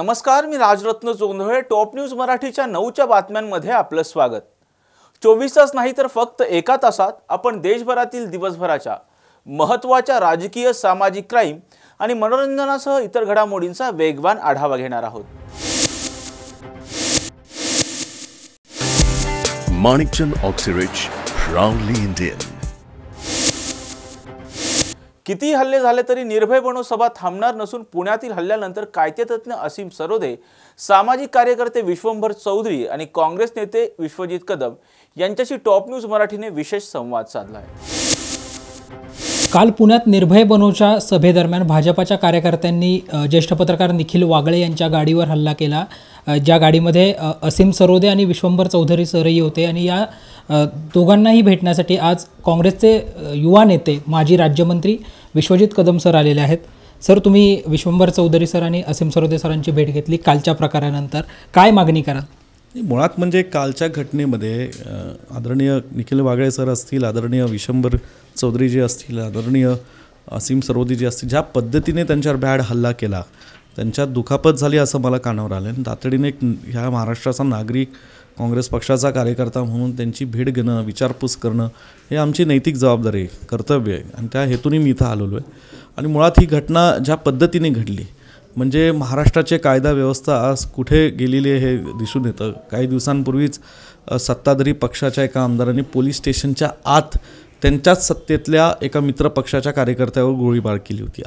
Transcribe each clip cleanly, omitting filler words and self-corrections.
नमस्कार, मी Rajratna Jondhale. Top news मराठीच्या 9च्या बातम्यांमध्ये आपलं स्वागत. 24 तास नाही तर फक्त एका तासात आपण देशभरातील दिवसभराच्या महत्त्वाच्या राजकीय, सामाजिक, क्राइम आणि मनोरंजनासह इतर घडामोडींचा वेगवान आढावा घेणार आहोत. Manikchand Oxyrich, proudly Indian. किती हल्ले झाले तरी निर्भय बनो सभा थांबणार नसून पुण्यातील हल्ल्यानंतर कायदेतज्ञ असीम सरोदे, सामाजिक कार्यकर्ते विश्वंभर चौधरी आणि काँग्रेस नेते विश्वजित कदम यांच्याशी टॉप न्यूज मराठीने विशेष संवाद साधला आहे. काल पुण्यात निर्भय बनोच्या सभेदरम्यान भाजपाच्या कार्यकर्त्यांनी ज्येष्ठ पत्रकार निखिल वागळे यांच्या गाडीवर हल्ला केला, ज्या गाडीमध्ये असीम सरोदे आणि विश्वंभर चौधरी सरही होते. आणि या दोघांनाही भेटण्यासाठी आज काँग्रेसचे युवा नेते, माजी राज्यमंत्री विश्वजित कदम सर आलेले आहेत. सर, तुम्ही विश्वंभर चौधरी सर आणि असीम सरोदे सरांची भेट घेतली कालच्या प्रकारानंतर, काय मागणी कराल? मुळात म्हणजे कालच्या घटनेमध्ये आदरणीय निखिल वागळे सर असतील, आदरणीय विश्वंभर चौधरीजी असतील, आदरणीय असीम सरोदेजी असतील, ज्या पद्धतीने त्यांच्यावर भ्याड हल्ला केला, त्यांच्यात दुखापत झाली असं मला कानावर आलं. आणि तातडीने ह्या महाराष्ट्राचा नागरिक, काँग्रेस पक्षाचा कार्यकर्ता म्हणून त्यांची भेट घेणं, विचारपूस करणं हे आमची नैतिक जबाबदारी, कर्तव्य आहे. आणि त्या हेतूने मी इथं आलेलो आहे. आणि मुळात ही घटना ज्या पद्धतीने घडली, म्हणजे महाराष्ट्राचे कायदा व्यवस्था आज कुठे गेलेली आहे हे दिसून येतं. काही दिवसांपूर्वीच सत्ताधारी पक्षाच्या एका आमदारांनी पोलीस स्टेशनच्या आत त्यांच्याच सत्तेतल्या एका मित्रपक्षाच्या कार्यकर्त्यावर गोळीबार केली होती.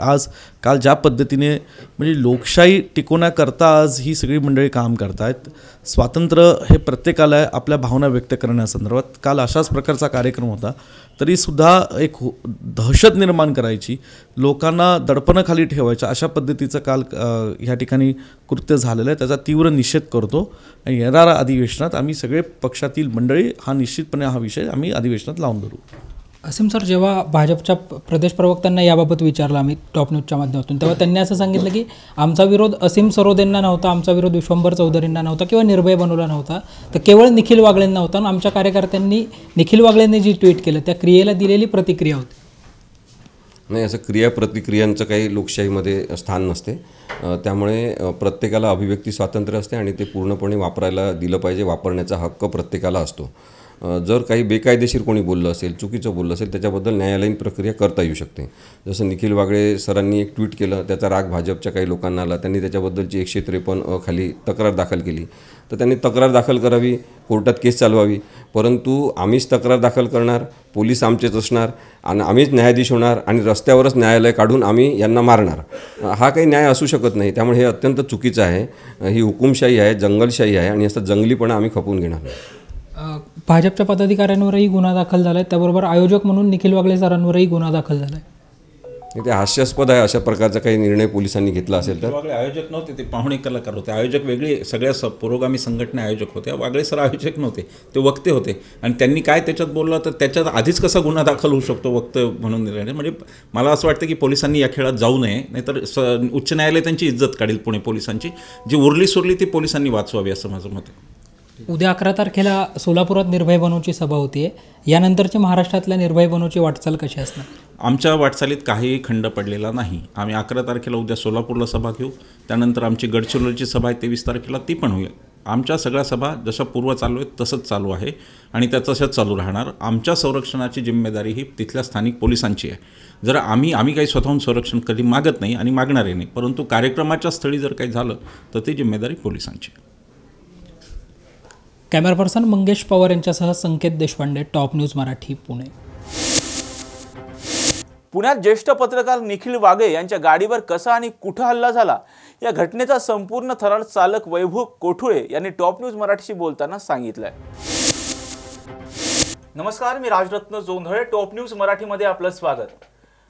काल ज्या पद्धतीने म्हणजे लोकशाही टिकवण्याकरता आज ही सगळी मंडळी काम करत आहेत. स्वातंत्र्य हे प्रत्येकाला आहे आपल्या भावना व्यक्त करण्यासंदर्भात. काल अशाच प्रकारचा कार्यक्रम होता, तरीसुद्धा एक दहशत निर्माण करायची, लोकांना दडपणाखाली ठेवायच्या, अशा पद्धतीचं काल ह्या ठिकाणी कृत्य झालेलं आहे. त्याचा तीव्र निषेध करतो. आणि येणाऱ्या अधिवेशनात आम्ही सगळे पक्षातील मंडळी निश्चितपणे हा विषय आम्ही अधिवेशनात लावून धरू. असीम सर, जेव्हा भाजपच्या प्रदेश प्रवक्त्यांना याबाबत विचारलं आम्ही टॉप न्यूजच्या माध्यमातून, तेव्हा त्यांनी असं सांगितलं की आमचा विरोध असीम सरोदेंना नव्हता, आमचा विरोध विश्वंभर चौधरींना नव्हता किंवा निर्भय बनोला नव्हता, तर केवळ निखिल वागळेंना होता. आणि आमच्या कार्यकर्त्यांनी निखिल वागळेंनी जी ट्विट केलं त्या क्रियेला दिलेली प्रतिक्रिया होती. नाही, असं क्रिया प्रतिक्रियांचं काही लोकशाहीमध्ये स्थान नसते. त्यामुळे प्रत्येकाला अभिव्यक्ती स्वातंत्र्य असते आणि ते पूर्णपणे वापरायला दिलं पाहिजे. वापरण्याचा हक्क प्रत्येकाला असतो. जर काही बेकायदेशीर कोणी बोललं असेल, चुकीचं बोललं असेल, त्याच्याबद्दल न्यायालयीन प्रक्रिया करता येऊ शकते. जसं निखिल वागळे सरांनी एक ट्विट केलं, त्याचा राग भाजपच्या काही लोकांना आला. त्यांनी त्याच्याबद्दलची 153 खाली तक्रार दाखल केली. तर त्यांनी तक्रार दाखल करावी, कोर्टात केस चालवावी. परंतु आम्हीच तक्रार दाखल करणार, पोलीस आमचेच असणार आणि आम्हीच न्यायाधीश होणार आणि रस्त्यावरच न्यायालय काढून आम्ही यांना मारणार, हा काही न्याय असू शकत नाही. त्यामुळे हे अत्यंत चुकीचं आहे. ही हुकुमशाही आहे, जंगलशाही आहे आणि असं जंगलीपणा आम्ही खपवून घेणार नाही. भाजपच्या पदाधिकाऱ्यांवरही गुन्हा दाखल झाला आहे, त्याबरोबर आयोजक म्हणून निखिल वागळे सरांवरही गुन्हा दाखल झाला आहे. ते हास्यास्पद आहे. अशा प्रकारचा काही निर्णय पोलिसांनी घेतला असेल तर. वागळे आयोजक नव्हते, ते पाहुणे कलाकार होते. आयोजक वेगळे, सगळ्या पुरोगामी संघटना आयोजक होत्या. वागळे सर आयोजक नव्हते, ते वक्ते होते. आणि त्यांनी काय त्याच्यात बोललं तर त्याच्यात आधीच कसा गुन्हा दाखल होऊ शकतो वक्ते म्हणून निर्णय. म्हणजे मला असं वाटतं की पोलिसांनी या खेळात जाऊ नये, नाहीतर उच्च न्यायालय त्यांची इज्जत काढेल. पुणे पोलिसांची जी उरली सुरली ती पोलिसांनी वाचवावी असं माझं मत आहे. उद्या 11 तारखेला सोलापुरात निर्भय बनोची सभा होती आहे. यानंतरची महाराष्ट्रातल्या निर्भय बनोची वाटचाल कशी असणार? आमच्या वाटचालीत काहीही खंड पडलेला नाही. आम्ही 11 तारखेला उद्या सोलापूरला सभा घेऊ. त्यानंतर आमची गडचिरोलीची सभा आहे 23 तारखेला, ती पण होईल. आमच्या सगळ्या सभा जशा पूर्व चालू आहेत तसंच चालू आहे आणि त्या तशाच चालू राहणार. आमच्या संरक्षणाची जिम्मेदारी ही तिथल्या स्थानिक पोलिसांची आहे. जर आम्ही काही स्वतःहून संरक्षण कधी मागत नाही आणि मागणारही नाही, परंतु कार्यक्रमाच्या स्थळी जर काही झालं तर ती जिम्मेदारी पोलिसांची आहे. कॅमेरा पर्सन मंगेश पवार यांच्यासह संकेत देशपांडे, टॉप न्यूज मराठी, पुणे. पुण्यात ज्येष्ठ पत्रकार निखिल वागळे यांच्या गाडीवर कसा आणि कुठं हल्ला झाला या घटनेचा संपूर्ण थरार चालक वैभव कोठुळे यांनी टॉप न्यूज मराठीशी बोलताना सांगितलंय. नमस्कार, मी राजरत्न जोंधळे. टॉप न्यूज मराठीमध्ये आपलं स्वागत.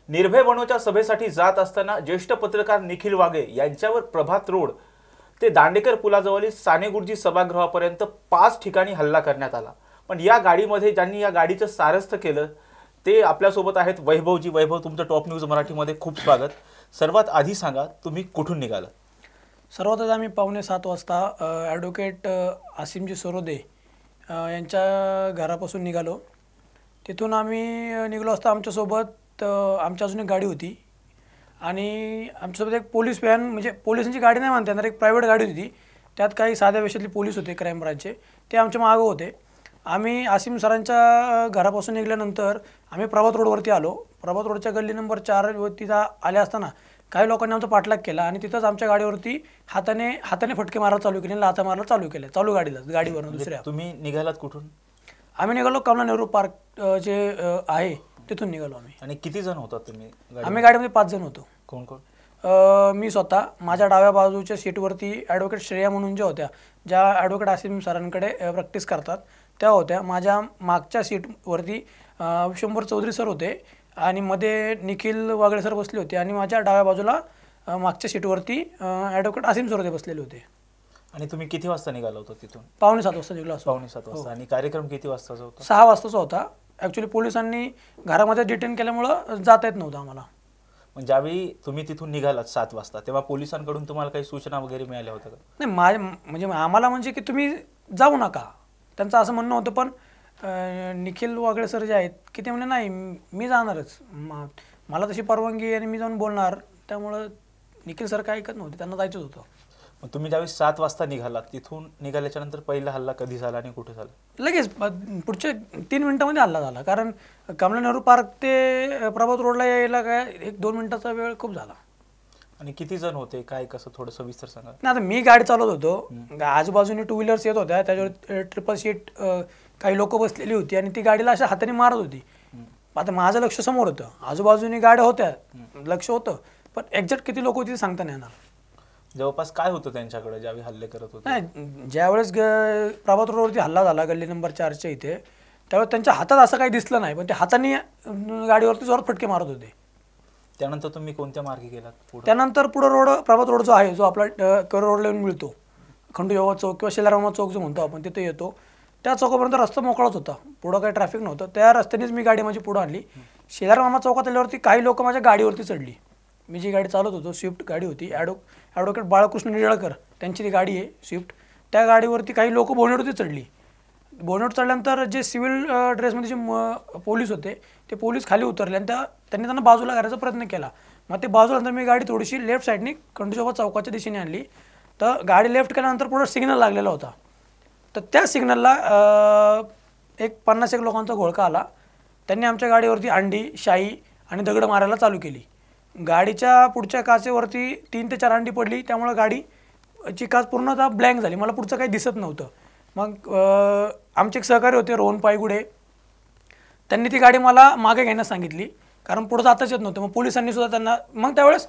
निर्भय बनोच्या सभेसाठी जात असताना ज्येष्ठ पत्रकार निखिल वागळे यांच्यावर प्रभात रोड ते दांडेकर पुलाजवळील सानेगुरुजी सभागृहापर्यंत 5 ठिकाणी हल्ला करण्यात आला. पण या गाडीमध्ये ज्यांनी या गाडीचं सारस्थ्य केलं ते आपल्यासोबत आहेत वैभवजी. वैभव, तुमचं टॉप न्यूज मराठीमध्ये खूप स्वागत. सर्वात आधी सांगा, तुम्ही कुठून निघाला? सर्वात आधी आम्ही 6:45 वाजता ॲडव्होकेट असीमजी सरोदे यांच्या घरापासून निघालो. तिथून आम्ही निघालो असता आमच्यासोबत आमची अजून एक गाडी होती आणि आमच्यासोबत एक पोलीस व्हॅन, म्हणजे पोलिसांची गाडी नाही म्हणता येणार, एक प्रायव्हेट गाडी होती, त्यात काही साध्या वेशातले पोलीस होते क्राईम ब्रांचचे, ते आमच्या मागं होते. आम्ही आसिम सरांच्या घरापासून निघाल्यानंतर आम्ही प्रभात रोडवरती आलो. प्रभात रोडच्या गल्ली नंबर 4 तिथं आले असताना काही लोकांनी आमचा पाठलाग केला आणि तिथंच आमच्या गाडीवरती हाताने फटके मारायला चालू केले, लाथा मारायला चालू केले, चालू गाडीवरून दुसऱ्या. तुम्ही निघालात कुठून? आम्ही निघालो कमला नेहरू पार्क जे आहे तिथून निघालो आम्ही. आणि किती जण होतात तुम्ही? आम्ही गाडीमध्ये 5 जण होतो. कोण कोण? मी स्वतः, माझ्या डाव्या बाजूच्या सीटवरती ॲडव्होकेट श्रेया म्हणून ज्या होत्या, ज्या ॲडव्होकेट आसिम सरांकडे प्रॅक्टिस करतात, त्या होत्या. माझ्या मागच्या सीटवरती विश्वंभर चौधरी सर होते आणि मध्ये निखिल वागळे सर बसले होते आणि माझ्या डाव्या बाजूला मागच्या सीटवरती ॲडव्होकेट आसिम सरोदे बसलेले होते. आणि तुम्ही किती वाजता निघाला होता तिथून? 6:45 वाजता निघालो असतो. 6:45 वाजता. आणि कार्यक्रम किती वाजताचा होता? 6 वाजताचा होता. ॲक्च्युली पोलिसांनी घरामध्ये डिटेन केल्यामुळं जाता येत नव्हतं आम्हाला. म्हणजे ज्यावेळी तुम्ही तिथून निघालात 7 वाजता, तेव्हा पोलिसांकडून तुम्हाला काही सूचना वगैरे मिळाल्या होत्या का? नाही, म्हणजे आम्हाला म्हणजे की तुम्ही जाऊ नका, त्यांचं असं म्हणणं होतं. पण निखिल वागळे सर जे आहेत की ते म्हणजे नाही, मी जाणारच, मला तशी परवानगी आहे आणि मी जाऊन बोलणार. त्यामुळं निखिल सर काय ऐकत नव्हते, त्यांना जायचंच होतं. मग तुम्ही ज्यावेळी 7 वाजता निघालात, तिथून निघाल्याच्या नंतर पहिला हल्ला कधी झाला आणि कुठे झाला? लगेच पुढच्या 3 मिनिटामध्ये हल्ला झाला. कारण कमला नेहरू पार्क ते प्रभात रोडला यायला काय 1-2 मिनिटाचा वेळ खूप झाला. आणि किती जण होते, काय कसं, थोडं सविस्तर सांगा. नाही, आता मी गाडी चालवत होतो, आजूबाजूने 2 व्हीलर्स येत होत्या, त्याच्यावर ट्रिपल सीट काही लोक बसलेली होती आणि ती गाडीला अशा हाताने मारत होती. आता माझं लक्ष समोर होतं, आजूबाजूने गाड्या होत्या, लक्ष होतं, पण एक्झॅक्ट किती लोक होती सांगता नाही येणार. जवळपास काय होतं त्यांच्याकडे ज्यावेळी हल्ले करत होते? नाही, ज्यावेळेस प्रभात रोडवरती हल्ला झाला गल्ली नंबर 4च्या इथे, त्यावेळेस त्यांच्या हातात असं काही दिसलं नाही, पण ते हाताने गाडीवरती जोरात फटके मारत होते. त्यानंतर तुम्ही कोणत्या मार्गे गेलात? त्यानंतर पुढं रोड, प्रभात रोड जो आहे, जो आपला कर रोडला येऊन मिळतो, खंडू योगा चौक किंवा शेलारामा चौक जो म्हणतो आपण, तिथे येतो. त्या चौकापर्यंत रस्ता मोकळाच होता, पुढं काही ट्रॅफिक नव्हतं. त्या रस्त्यानेच मी गाडी माझी पुढं आणली. शेलारामा चौकात आल्यावरती काही लोक माझ्या गाडीवरती चढली. मी जी गाडी चालवत होतो, स्विफ्ट गाडी होती, ॲडव्होकेट बाळकृष्ण निळकर त्यांची ती गाडी आहे स्विफ्ट, त्या गाडीवरती काही लोक बोनेटवरती चढली. बोनेट चढल्यानंतर जे सिव्हिल ड्रेसमध्ये जे पोलीस होते, ते पोलीस खाली उतरले आणि त्यांनी त्यांना बाजूला करायचा प्रयत्न केला. मग ते बाजूला मी गाडी थोडीशी लेफ्ट साईडनी खंडूशोभा चौकाच्या दिशेने आणली. तर गाडी लेफ्ट केल्यानंतर पुढं सिग्नल लागलेला होता. तर त्या सिग्नलला एक 50-1 लोकांचा घोळका आला. त्यांनी आमच्या गाडीवरती अंडी, शाई आणि दगड मारायला चालू केली. गाडीच्या पुढच्या काचेवरती 3 ते 4 अंडी पडली, त्यामुळं गाडीची काच पूर्णतः ब्लँक झाली, मला पुढचं काही दिसत नव्हतं. मग आमचे एक सहकारी होते रोहन पायगुडे, त्यांनी ती गाडी मला मागे घेण्यास सांगितली, कारण पुढं जाताच येत नव्हतं. मग पोलिसांनी सुद्धा त्यांना, मग त्यावेळेस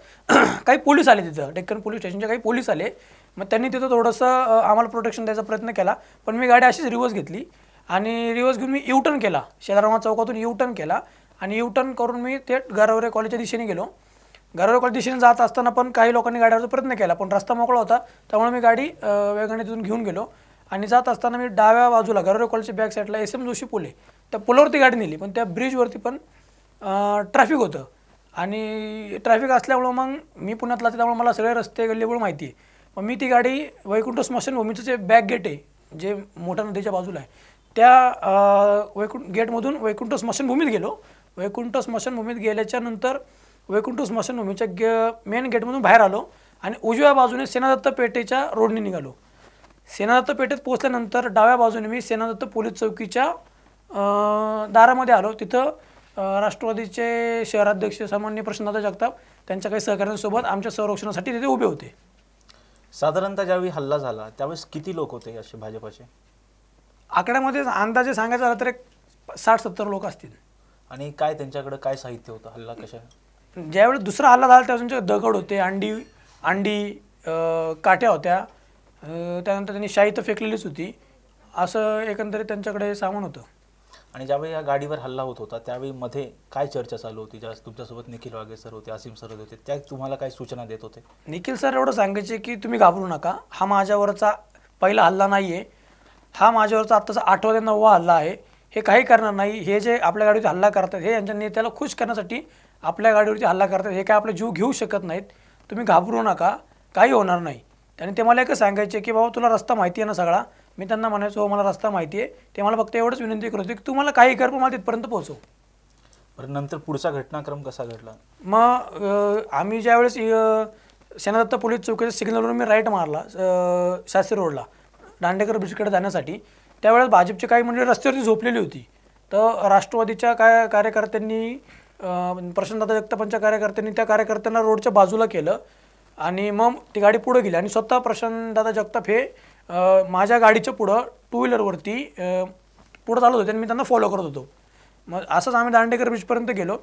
काही पोलीस आले तिथं, डेक्कन पोलीस स्टेशनचे काही पोलीस आले. मग त्यांनी तिथं थोडंसं आम्हाला प्रोटेक्शन द्यायचा प्रयत्न केला, पण मी गाडी अशीच रिव्हर्स घेतली आणि रिव्हर्स घेऊन मी U-टर्न केला, शेलारामा चौकातून U-टर्न केला आणि U-टर्न करून मी थेट गारवरे कॉलेजच्या दिशेने गेलो. गारवरे कॉलेज दिशेने जात असताना पण काही लोकांनी गाडीवरचा प्रयत्न केला, पण रस्ता मोकळा होता, त्यामुळे मी गाडी वेगाने तिथून घेऊन गेलो. आणि जात असताना मी डाव्या बाजूला गारवरे कॉलेजच्या बॅक साईडला SM जोशी पूल आहे, त्या पुलावरती गाडी नेली, पण त्या ब्रिजवरती पण ट्रॅफिक होतं आणि ट्रॅफिक असल्यामुळं मग मी पुण्यातला, त्यामुळे मला सगळे रस्ते गल्लीबोळ माहिती आहे. मग मी ती गाडी वैकुंठ स्मशानभूमीचं जे बॅक गेट आहे, जे मोठ्या नदीच्या बाजूला आहे, त्या गेटमधून वैकुंठ स्मशानभूमीत गेलो. वैकुंठ स्मशानभूमीत गेल्याच्या नंतर वैकुंठ स्मशानभूमीच्या मेन गेटमधून बाहेर आलो आणि उजव्या बाजूने सेनादत्त पेठेच्या रोडने निघालो. सेनादत्त पेठेत पोहोचल्यानंतर डाव्या बाजूने मी सेनादत्त पोलीस चौकीच्या दारामध्ये आलो. तिथं राष्ट्रवादीचे शहराध्यक्ष सामान्य प्रशांतदादा जगताप त्यांच्या काही सहकाऱ्यांसोबत आमच्या संरक्षणासाठी तिथे उभे होते. साधारणतः ज्यावेळी हल्ला झाला त्यावेळेस किती लोक होते असे भाजपाचे? आकड्यामध्ये अंदाजे सांगायचं झालं तर एक 60-70 लोक असतील. आणि काय त्यांच्याकडे काय साहित्य होतं, हल्ला कशा? ज्यावेळेस दुसरा हल्ला झाला त्यावेळेस त्यांचे दगड होते, अंडी काठ्या होत्या, त्यानंतर त्यांनी शाई तर फेकलेलीच होती, असं एकंदरीत त्यांच्याकडे सामान होतं. आणि ज्यावेळी या गाडीवर हल्ला होत होता त्यावेळी मध्ये काय चर्चा चालू होती? ज्या तुमच्यासोबत निखिल वाघे सर होते, आसिम सर होते, त्या तुम्हाला काय सूचना देत होते? निखिल सर एवढं सांगायचे की तुम्ही घाबरू नका, हा माझ्यावरचा पहिला हल्ला नाही आहे, हा माझ्यावरचा आत्ताचा 8वा ते 9वा हल्ला आहे, हे काही करणार नाही, हे जे आपल्या गाडीवरती हल्ला करतात हे यांच्या नेत्याला खुश करण्यासाठी आपल्या गाडीवरती हल्ला करतात, हे काय आपला जीव घेऊ शकत नाहीत, तुम्ही घाबरू नका, काही होणार नाही. आणि ते मला एकच सांगायचे की बाबा तुला रस्ता माहिती आहे ना सगळा? मी त्यांना म्हणायचो हो मला रस्ता माहिती आहे. ते मला फक्त एवढंच विनंती करत होते की तुम्हाला काही कर पण मला तिथपर्यंत पोहोचव. बरं, नंतर पुढचा घटनाक्रम कसा घडला? मग आम्ही ज्यावेळेस सेनादत्त पोलीस चौकीच्या सिग्नलवरून मी राईट मारला शास्त्री रोडला दांडेकर ब्रिजकडे जाण्यासाठी, त्यावेळेस भाजपची काही मंडळी रस्त्यावरती झोपलेली होती. तर राष्ट्रवादीच्या कार्यकर्त्यांनी प्रशांतदादा जगतापांच्या कार्यकर्त्यांनी त्या कार्यकर्त्यांना रोडच्या बाजूला केलं आणि मग ती गाडी पुढे गेली आणि स्वतः प्रशांतदादा जगताप हे माझ्या गाडीच्या पुढं टू व्हीलरवरती पुढं चालत होते आणि मी त्यांना फॉलो करत होतो. मग असंच आम्ही दांडेकर ब्रिजपर्यंत गेलो.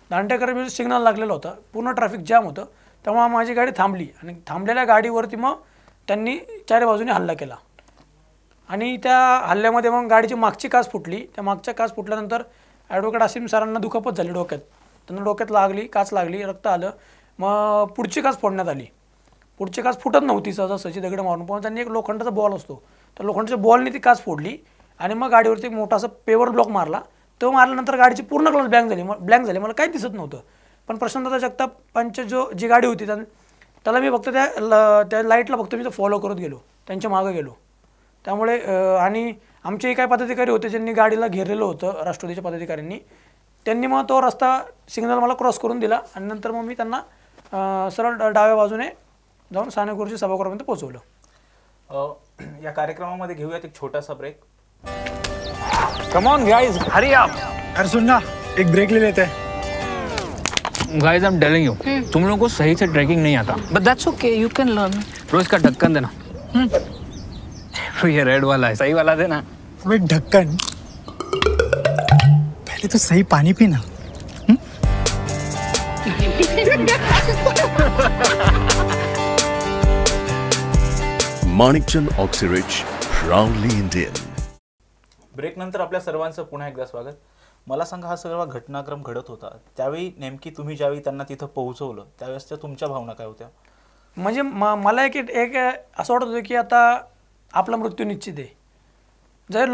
दांडेकर ब्रिज सिग्नल लागलेला होता, पूर्ण ट्रॅफिक जाम होतं, त्यामुळे माझी गाडी थांबली आणि थांबलेल्या गाडीवरती मग त्यांनी चारी बाजूने हल्ला केला आणि त्या हल्ल्यामध्ये मग गाडीची मागची काच फुटली. त्या मागच्या काच फुटल्यानंतर ॲडव्होकेट असीम सरांना दुखापत झाली डोक्यात, त्यांना डोक्यात लागली, काच लागली, रक्त आलं. मग पुढची काच फोडण्यात आली. पुढची काच फुटत नव्हती सहजासहजी दगड मारून, पण त्यांनी एक लोखंडाचा बॉल असतो, तर लोखंडाच्या बॉलने ती काच फोडली आणि मग गाडीवरती मोठा असा पेवर ब्लॉक मारला. तो मारल्यानंतर गाडीची पूर्ण ग्लास ब्लँक झाली, मला काही दिसत नव्हतं. पण प्रशांतदादा जगतापांची जी गाडी होती त्याला मी फक्त त्या लाईटला फक्त मी फॉलो करत गेलो, त्यांच्या मागं गेलो. त्यामुळे आणि आमचे काही पदाधिकारी होते ज्यांनी गाडीला घेरलेलं होतं राष्ट्रवादीच्या पदाधिकाऱ्यांनी, त्यांनी मग तो रस्ता सिग्नल मला क्रॉस करून दिला आणि नंतर मग मी त्यांना सरळ डाव्या बाजूने जाऊन साने गुरुजी सभागृहापर्यंत पोहोचवलं. या कार्यक्रमामध्ये घेऊयात एक छोटासा break. Come on guys, hurry up. अरे सुन ना, एक ब्रेक ले लेते हैं. Guys, I'm telling you, तुम लोगों को सही से ट्रैकिंग नहीं आता. But that's okay, you can learn. रोज का ढक्कन देना. ये रेड वाला है, सही वाला देना. अबे ढक्कन, पहले तो सही पानी पीना. Manikchand Oxyrich, proudly Indian. Break नंतर आपल्या सर्वांचं पुन्हा एकदा स्वागत. मला सांगा, हा सगळा घटनाक्रम घडत होता त्यावेळी नेमकी तुम्ही ज्यावेळी त्यांना तिथं पोहोचवलं त्यावेळेस त्या तुमच्या भावना काय होत्या? म्हणजे मला एक असं वाटत होतं की आता आपला मृत्यू निश्चित आहे. जर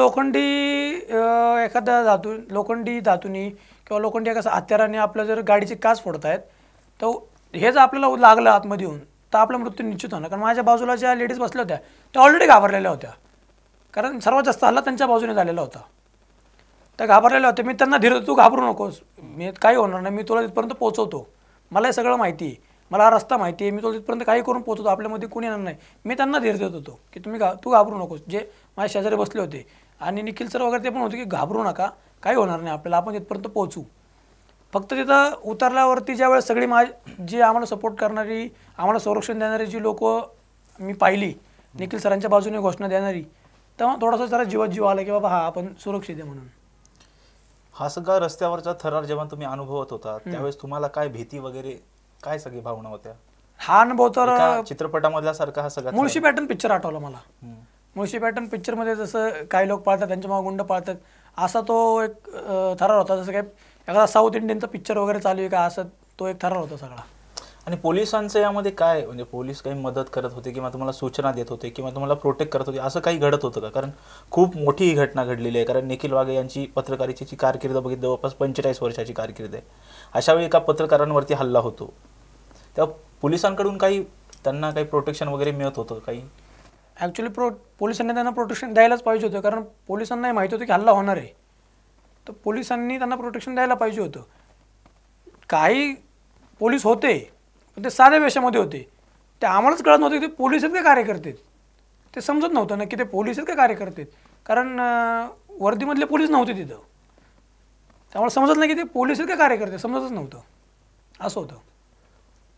एखाद्या लोखंडी धातूनी किंवा लोखंडी एका हत्याराने आपल्या जर गाडीची काच फोडत आहेत तर हे जर आपल्याला लागलं आतमध्ये येऊन तर आपला मृत्यू निश्चित होणार. कारण माझ्या बाजूला ज्या लेडीज बसल्या होत्या त्या ऑलरेडी घाबरलेल्या होत्या, कारण सर्वात जास्त हल्ला त्यांच्या बाजूने झालेला होता. त्या घाबरलेल्या होत्या. मी त्यांना धीर, तू घाबरू नकोस, मी काही होणार नाही, मी तुला तिथपर्यंत पोहोचवतो, मला हे सगळं माहिती आहे, मला हा रस्ता माहिती आहे, मी तुला तिथपर्यंत काही करून पोहोचवतो, आपल्यामध्ये कोणी येणार नाही. मी त्यांना धीर देत होतो की तू घाबरू नकोस. जे माझ्या शेजारी बसले होते आणि निखिल सर वगैरे ते पण होते की घाबरू नका, काही होणार नाही आपल्याला, आपण तिथपर्यंत पोहोचू. फक्त तिथं उतरल्यावरती ज्यावेळेस सगळी जी आम्हाला सपोर्ट करणारी, आम्हाला संरक्षण देणारी जी लोक मी पाहिली, निखिल सरांच्या बाजूने घोषणा देणारी, तेव्हा थोडासा जरा जीव आला की बाबा हा आपण सुरक्षित आहे म्हणून. हा सगळा रस्त्यावरचा थरार जेव्हा तुम्ही अनुभवत होता त्यावेळेस तुम्हाला काय भीती वगैरे काय सगळी भावना होत्या? हा अनुभव तर चित्रपटामधल्या सारखा हा सगळा मुळशी पॅटर्न पिक्चर आठवला मला. मुळशी पॅटर्न पिक्चरमध्ये जसं काही लोक पाळतात त्यांच्या मागे गुंड पाळतात, असा तो एक थरार होता. जसं काय एखादा साऊथ इंडियनचा पिक्चर वगैरे चालू आहे का, असं तो एक थरार होता सगळा. आणि पोलिसांचं यामध्ये काय, म्हणजे पोलीस काही मदत करत होते किंवा तुम्हाला सूचना देत होते किंवा तुम्हाला प्रोटेक्ट करत होते, असं काही घडत होतं का? कारण खूप मोठी ही घटना घडलेली आहे. कारण निखिल वाघे यांची पत्रकारितेची कारकीर्द बघितली जवळपास 45 वर्षाची कारकीर्द आहे. अशावेळी एका पत्रकारांवरती हल्ला होतो, तेव्हा पोलिसांकडून त्यांना काही प्रोटेक्शन वगैरे मिळत होतं काही? ॲक्च्युली पोलिसांनी त्यांना प्रोटेक्शन द्यायलाच पाहिजे होतं, कारण पोलिसांनाही माहिती होतं की हल्ला होणार आहे, तर पोलिसांनी त्यांना प्रोटेक्शन द्यायला पाहिजे होतं. काही पोलीस होते पण ते साध्या वेशामध्ये होते, ते आम्हालाच कळत नव्हते की ते पोलीस आहेत का कार्यकर्ते आहेत, ते समजत नव्हतं ना की ते पोलीस आहेत का कार्यकर्ते आहेत, कारण वर्दीमधले पोलीस नव्हते तिथं, त्यामुळे समजत नाही की ते पोलीस आहेत का कार्यकर्ते, समजतच नव्हतं, असं होतं.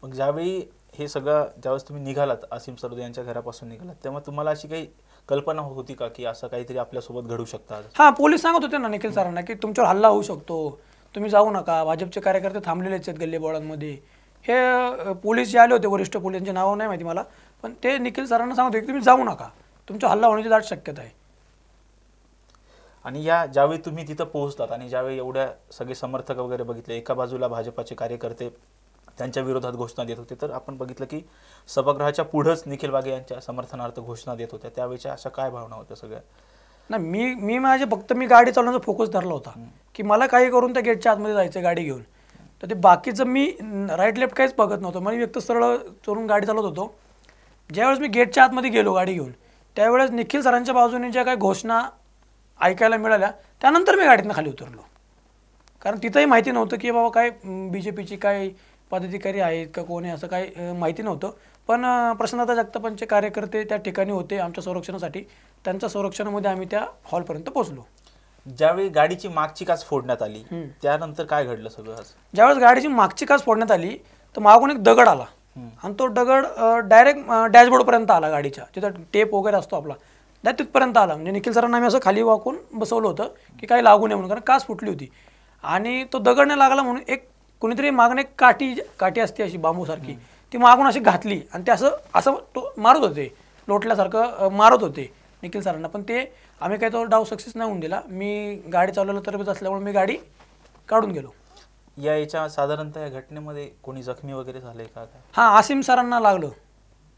मग ज्यावेळी हे सगळं ज्यावेळेस तुम्ही निघालात, असीम सरोदे यांच्या घरापासून निघालात, तेव्हा तुम्हाला अशी काही कल्पना होती का की असं काहीतरी आपल्यासोबत घडू शकतं? हां, पोलीस सांगत होते ना निखिल सरांना की तुमच्यावर हल्ला होऊ शकतो, तुम्ही जाऊ नका, भाजपचे कार्यकर्ते थांबलेलेच आहेत गल्लीबोळांमध्ये. हे पोलीस जे आले होते, वरिष्ठ पोलिसांचे नाव नाही माहिती मला, पण ते निखिल सरांना सांगत होते की तुम्ही जाऊ नका, तुमचा हल्ला होण्याची दाट शक्यता आहे. आणि ज्यावेळी तुम्ही तिथं पोहोचतात आणि ज्यावेळी एवढ्या सगळे समर्थक वगैरे बघितले, एका बाजूला भाजपाचे कार्यकर्ते त्यांच्या विरोधात घोषणा देत होते, तर आपण बघितलं की सभागृहाच्या पुढंच निखिल वाघे यांच्या समर्थनार्थ घोषणा देत होत्या, त्यावेळेच्या अशा काय भावना होत्या सगळ्या? नाही, मी फक्त गाडी चालवण्याचा फोकस धरला होता की मला काही करून त्या गेटच्या आतमध्ये जायचं गाडी घेऊन, तर ते बाकीचं मी राईट लेफ्ट काहीच बघत नव्हतं. मला व्यक्त सरळ चोरून गाडी चालवत होतो. ज्यावेळेस मी गेटच्या आतमध्ये गेलो गाडी घेऊन, त्यावेळेस निखिल सरांच्या बाजूने ज्या काही घोषणा ऐकायला मिळाल्या, त्यानंतर मी गाडीतनं खाली उतरलो, कारण तिथंही माहिती नव्हतं की बाबा काय BJPची काय पदाधिकारी आहेत का कोण आहे असं काय माहिती नव्हतं. पण प्रसन्नता जगतापांचे कार्यकर्ते त्या ठिकाणी होते आमच्या संरक्षणासाठी. त्यांच्या संरक्षणामध्ये आम्ही त्या हॉलपर्यंत पोहोचलो. ज्यावेळी गाडीची मागची काच फोडण्यात आली त्यानंतर काय घडलं सगळं? ज्यावेळेस गाडीची मागची काच फोडण्यात आली तर मागून एक दगड आला आणि तो दगड डायरेक्ट डॅशबोर्डपर्यंत आला गाडीच्या, जिथं टेप वगैरे असतो आपला त्या तिथपर्यंत आला. म्हणजे निखिल सरांना आम्ही असं खाली वाकून बसवलं होतं की काही लागू नये म्हणून, कारण काच फुटली होती. आणि तो दगड नाही लागला म्हणून एक कोणीतरी मागून एक काठी असते अशी बांबूसारखी, ती मागून अशी घातली आणि ते असं मारत होते, लोटल्यासारखं मारत होते निखिल सरांना. पण ते आम्ही काही तो डाव सक्सेस नाही होऊन दिला. मी गाडी चालवलं तरबेज असल्यामुळे मी गाडी काढून गेलो. याच्या साधारणतः या घटनेमध्ये कोणी जखमी वगैरे झाले का? हां, आसिम सरांना लागलं.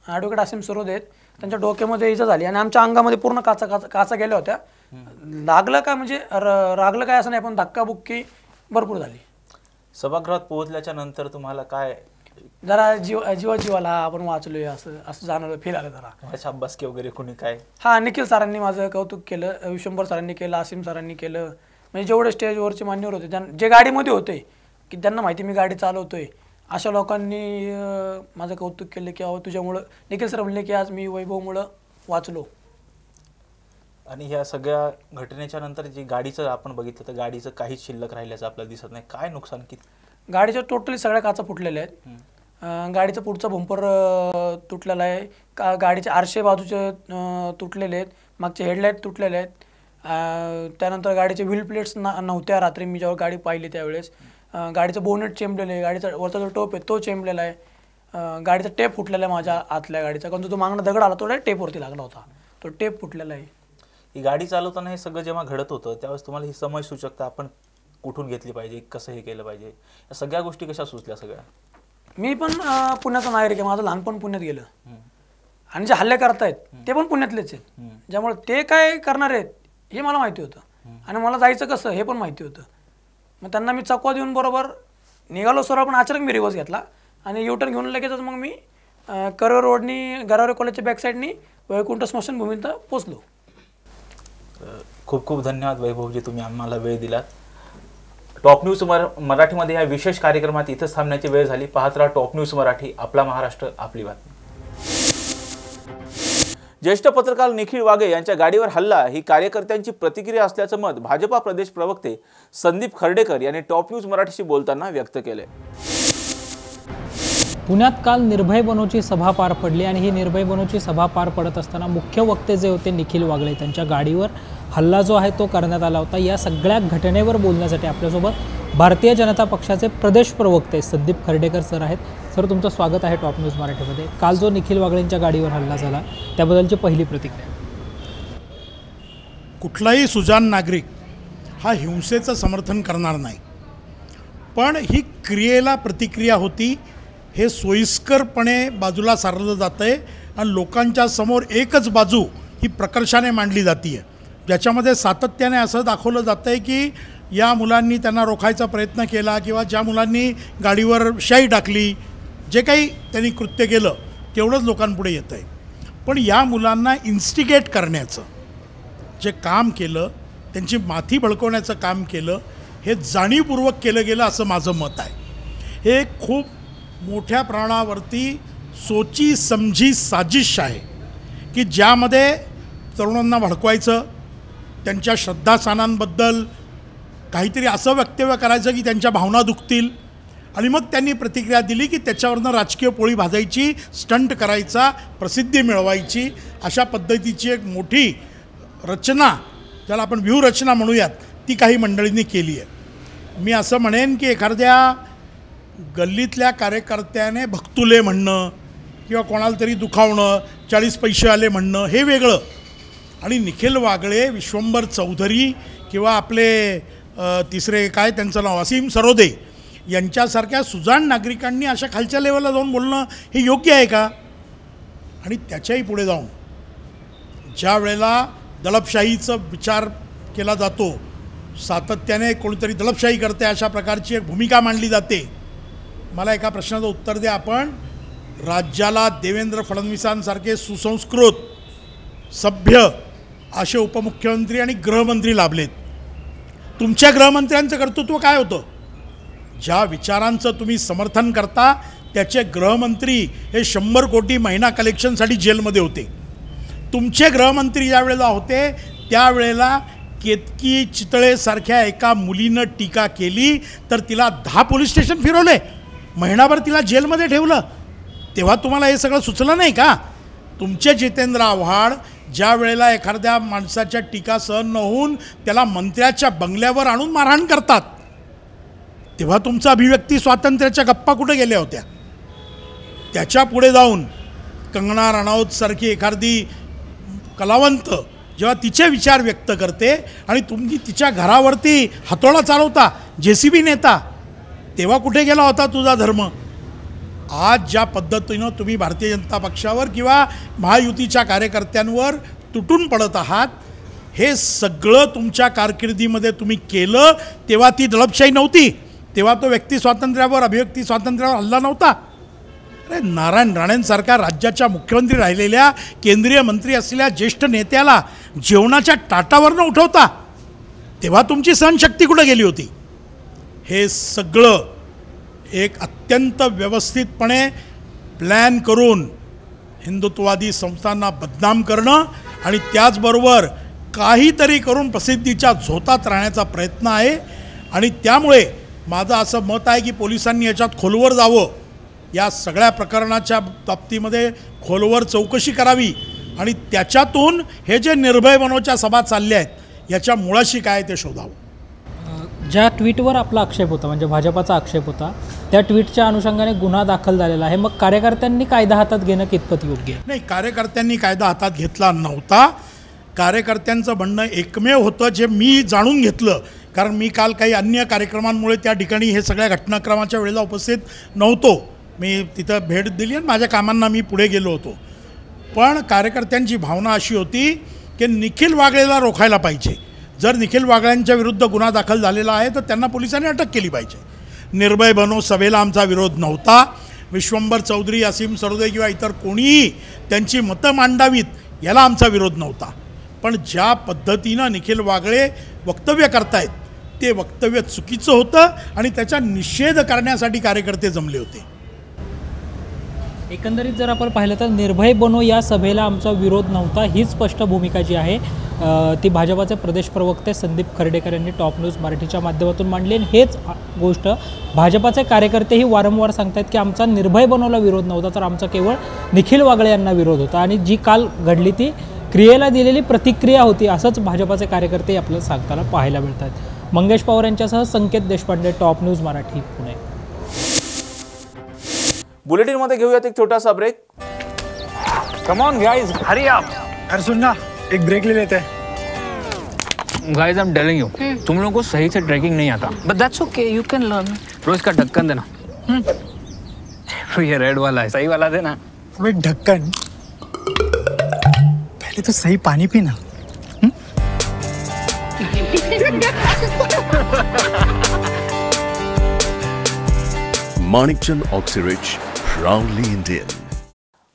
ॲडव्होकेट आसिम सरोदे आहेत, त्यांच्या डोक्यामध्ये इजा झाली आणि आमच्या अंगामध्ये पूर्ण काचा गेल्या होत्या. लागलं काय म्हणजे लागलं काय असं नाही, पण धक्काबुक्की भरपूर झाली. सभागृहात पोहोचल्याच्या नंतर तुम्हाला काय जरा जीवाला आपण वाचलोय असं जाणवलं, फील आलं जरा. शाबासकी वगैरे कोणी काय? हां, निखिल सरांनी माझं कौतुक केलं, विश्वंभर सरांनी केलं, आसिम सरांनी केलं. म्हणजे जेवढे स्टेजवरचे मान्यवर होते, जे गाडीमध्ये होते की त्यांना माहिती मी गाडी चालवतोय, अशा लोकांनी माझं कौतुक केलं की अहो तुझ्यामुळं, निखिल सर म्हणले की आज मी वैभवमुळं वाचलो. आणि ह्या सगळ्या घटनेच्या नंतर जी गाडीचं आपण बघितलं तर गाडीचं काहीच शिल्लक राहिल्याचं आपल्याला दिसत नाही. काय नुकसान किती? गाडीच्या टोटली सगळ्या काचा फुटलेल्या आहेत. गाडीचा पुढचा बंपर तुटलेला आहे, गाडीचे आरशे बाजूचे तुटलेले आहेत, मागचे हेडलाईट तुटलेले आहेत. त्यानंतर गाडीचे व्हील प्लेट्स नव्हत्या रात्री मी जेव्हा गाडी पाहिली त्यावेळेस. गाडीचं बोनेट चेंबलेलं आहे, गाडीचा वरचा जो टोप आहे तो चेंबलेला आहे. गाडीचा टेप फुटलेला आहे माझ्या आतल्या गाडीचा, कारण तो मागणं दगड आला तो टेपवरती लागला होता, तो टेप फुटलेला आहे. ही गाडी चालवताना हे सगळं जेव्हा घडत होतं त्यावेळेस तुम्हाला ही समज सूचकता आपण कुठून घेतली पाहिजे, कसं हे केलं पाहिजे, या सगळ्या गोष्टी कशा सुचल्या सगळ्या? मी पण पुण्याचा नागरिक आहे, माझं लहानपण पुण्यात गेलं आणि जे हल्ले करतायत ते पण पुण्यातलेच आहेत. ज्यामुळे ते काय करणार आहेत हे मला माहिती होतं आणि मला जायचं कसं हे पण माहिती होतं. मग त्यांना मी चकवा देऊन बरोबर निघालो सरळ, पण अचानक मी रिवर्स घेतला आणि युटर्न घेऊन लगेचच मग मी कर्वे रोडनी गरावरे कॉलेजच्या बॅकसाईडनी वैकुंठ स्मशानभूमीत पोचलो. खूप खूप धन्यवाद वैभवजी, तुम्ही आम्हाला वेळ दिलात. टॉप न्यूज मराठीमध्ये या विशेष कार्यक्रमात इथंच थांबण्याची वेळ झाली. पाहत राहा टॉप न्यूज मराठी, आपला महाराष्ट्र आपली बातमी. ज्येष्ठ पत्रकार निखिल वाघे यांच्या गाडीवर हल्ला ही कार्यकर्त्यांची प्रतिक्रिया असल्याचं मत भाजपा प्रदेश प्रवक्ते संदीप खर्डेकर यांनी टॉप न्यूज मराठीशी बोलताना व्यक्त केले. पुण्यात काल निर्भय बनोची सभा पार पडली आणि ही निर्भय बनोची सभा पार पडत असताना मुख्य वक्ते जे होते निखिल वागळे त्यांच्या गाडीवर हल्ला जो आहे तो करण्यात आला होता. या सगळ्या घटनेवर बोलण्यासाठी आपल्यासोबत भारतीय जनता पक्षाचे प्रदेश प्रवक्ते संदीप खर्डेकर सर आहेत. सर, तुमचं स्वागत आहे टॉप न्यूज मराठीमध्ये. काल जो निखिल वागळेंच्या गाडीवर हल्ला झाला त्याबद्दलची पहिली प्रतिक्रिया. कुठलाही सुजाण नागरिक हा हिंसेचं समर्थन करणार नाही, पण ही क्रियेला प्रतिक्रिया होती हे सोयीस्करपणे बाजूला सारलं जातं आहे आणि लोकांच्या समोर एकच बाजू ही प्रकर्षाने मांडली जाते आहे, ज्याच्यामध्ये सातत्याने असं दाखवलं जातं आहे की या मुलांनी त्यांना रोखायचा प्रयत्न केला किंवा ज्या मुलांनी गाडीवर शाई टाकली, जे काही त्यांनी कृत्य केलं तेवढंच लोकांपुढे येतं आहे. पण या मुलांना इन्स्टिगेट करण्याचं जे काम केलं, त्यांची माथी भडकवण्याचं काम केलं, हे जाणीवपूर्वक केलं गेलं असं माझं मत आहे. हे खूप मोठ्या प्रमाणावरती सोची समजी साजिश आहे की ज्यामध्ये तरुणांना भडकवायचं, त्यांच्या श्रद्धास्थानांबद्दल काहीतरी असं वक्तव्य करायचं की त्यांच्या भावना दुखतील आणि मग त्यांनी प्रतिक्रिया दिली की त्याच्यावरनं राजकीय पोळी भाजायची, स्टंट करायचा, प्रसिद्धी मिळवायची, अशा पद्धतीची एक मोठी रचना, ज्याला आपण व्यूहरचना म्हणूयात, ती काही मंडळींनी केली आहे. मी असं म्हणेन की एखाद्या गल्लीतल्या कार्यकर्त्याने भक्तुले म्हणणं किंवा कोणाला तरी दुखावणं, 40 पैसे आले म्हणणं हे वेगळं, आणि निखिल वागळे, विश्वंभर चौधरी किंवा आपले तिसरे काय त्यांचं नाव असीम सरोदे यांच्यासारख्या सुजाण नागरिकांनी अशा खालच्या लेवलला जाऊन बोलणं हे योग्य आहे का? आणि त्याच्याही पुढे जाऊन ज्या वेळेला दडपशाहीचा विचार केला जातो, सातत्याने कोणीतरी दडपशाही करते अशा प्रकारची एक भूमिका मांडली जाते. मला एका प्रश्नाचं उत्तर द्या. आपण राज्याला देवेंद्र फडणवीसांसारखे सुसंस्कृत, सभ्य असे उपमुख्यमंत्री आणि गृहमंत्री लाभलेत. तुमच्या गृहमंत्र्यांचं कर्तृत्व काय होतं? ज्या विचारांचं तुम्ही समर्थन करता त्याचे गृहमंत्री हे 100 कोटी महिना कलेक्शनसाठी जेलमध्ये होते. तुमचे गृहमंत्री ज्या वेळेला होते त्यावेळेला केतकी चितळेसारख्या एका मुलीनं टीका केली तर तिला 10 पोलीस स्टेशन फिरवले, महिनाभर तिला जेलमध्ये ठेवलं. तेव्हा तुम्हाला हे सगळं सुचलं नाही का? तुमचे जितेंद्र आव्हाड ज्या वेळेला एखाद्या माणसाच्या टीका सहन न होऊन त्याला मंत्र्याच्या बंगल्यावर आणून मारहाण करतात, तेव्हा तुमचं अभिव्यक्ती स्वातंत्र्याच्या गप्पा कुठे गेल्या होत्या? त्याच्या पुढे जाऊन कंगना राणावतसारखी एखादी कलावंत जेव्हा तिचे विचार व्यक्त करते आणि तुम्ही तिच्या घरावरती हातोडा चालवता, JCB नेता, तेव्हा कुठे गेला होता तुझा धर्म? आज ज्या पद्धतीनं तुम्ही भारतीय जनता पक्षावर किंवा महायुतीच्या कार्यकर्त्यांवर तुटून पडत आहात, हे सगळं तुमच्या कारकिर्दीमध्ये तुम्ही केलं तेव्हा ती दडपशाही नव्हती, तेव्हा तो व्यक्ती स्वातंत्र्यावर, अभिव्यक्ती स्वातंत्र्यावर हल्ला नव्हता. अरे नारायण राणेंसारख्या राज्याच्या मुख्यमंत्री राहिलेल्या, केंद्रीय मंत्री असलेल्या ज्येष्ठ नेत्याला जेवणाच्या ताटावरनं उठवता, तेव्हा तुमची सहनशक्ती कुठं गेली होती? हे सगळं एक अत्यंत व्यवस्थितपणे प्लॅन करून हिंदुत्ववादी संस्थांना बदनाम करणं आणि त्याचबरोबर काहीतरी करून प्रसिद्धीच्या झोतात राहण्याचा प्रयत्न आहे. आणि त्यामुळे माझं असं मत आहे की पोलिसांनी याच्यात खोलवर जावं, या सगळ्या प्रकरणाच्या बाबतीमध्ये खोलवर चौकशी करावी आणि त्याच्यातून हे जे निर्भय बनोच्या सभा चालल्या आहेत याच्या मुळाशी काय ते शोधावं. ज्या ट्विटवर आपला आक्षेप होता, म्हणजे भाजपाचा आक्षेप होता, त्या ट्विटच्या अनुषंगाने गुन्हा दाखल झालेला आहे. मग कार्यकर्त्यांनी कायदा हातात घेणं कितपत योग्य आहे? नाही, कार्यकर्त्यांनी कायदा हातात घेतला नव्हता. कार्यकर्त्यांचं म्हणणं एकमेव होतं जे मी जाणून घेतलं, कारण मी काल काही अन्य कार्यक्रमांमुळे त्या ठिकाणी हे सगळ्या घटनाक्रमाच्या वेळेला उपस्थित नव्हतो. मी तिथं भेट दिली आणि माझ्या कामांना मी पुढे गेलो होतो. पण कार्यकर्त्यांची भावना अशी होती की निखिल वागळेला रोखायला पाहिजे. जर निखिल वागळ्यांच्या विरुद्ध गुन्हा दाखल झालेला आहे तर त्यांना पोलिसांनी अटक केली पाहिजे. निर्भय बनो सभेला आमचा विरोध नव्हता. विश्वंभर चौधरी, असीम सरोदे किंवा इतर कोणीही त्यांची मतं मांडावीत याला आमचा विरोध नव्हता. पण ज्या पद्धतीनं निखिल वागळे वक्तव्य करतायत ते वक्तव्य चुकीचं होतं आणि त्याचा निषेध करण्यासाठी कार्यकर्ते जमले होते. एकंदरीत जर आपण पाहिलं तर निर्भय बनो या सभेला आमचा विरोध नव्हता, हीच स्पष्ट भूमिका जी आहे ती भाजपाचे प्रदेश प्रवक्ते संदीप खर्डेकर यांनी टॉप न्यूज मराठीच्या माध्यमातून मांडली. आणि हेच गोष्ट भाजपाचे कार्यकर्तेही वारंवार सांगतात की आमचा निर्भय बनोला विरोध नव्हता, तर आमचा केवळ निखिल वागळे यांना विरोध होता. आणि जी काल घडली ती क्रियेला दिलेली प्रतिक्रिया होती, असंच भाजपाचे कार्यकर्ते आपल्याला सांगताना पाहायला मिळतात. मंगेश पवार यांच्यासह संकेत देशपांडे, टॉप न्यूज मराठी, पुणे. बुलेटिनमध्ये घेऊयात एक छोटासा break. Come on guys, hurry up. अरे सुन ना, एक ब्रेक ले लेते हैं. Guys, I am telling you, तुम लोगों को सही से ट्रैकिंग नहीं आता, but that's okay, you can learn. रोज का ढक्कन देना. ये रेड वाला है, सही वाला देना. अबे ढक्कन, पहले तो सही पानी पीना. Manikchand Oxyrich, proudly Indian.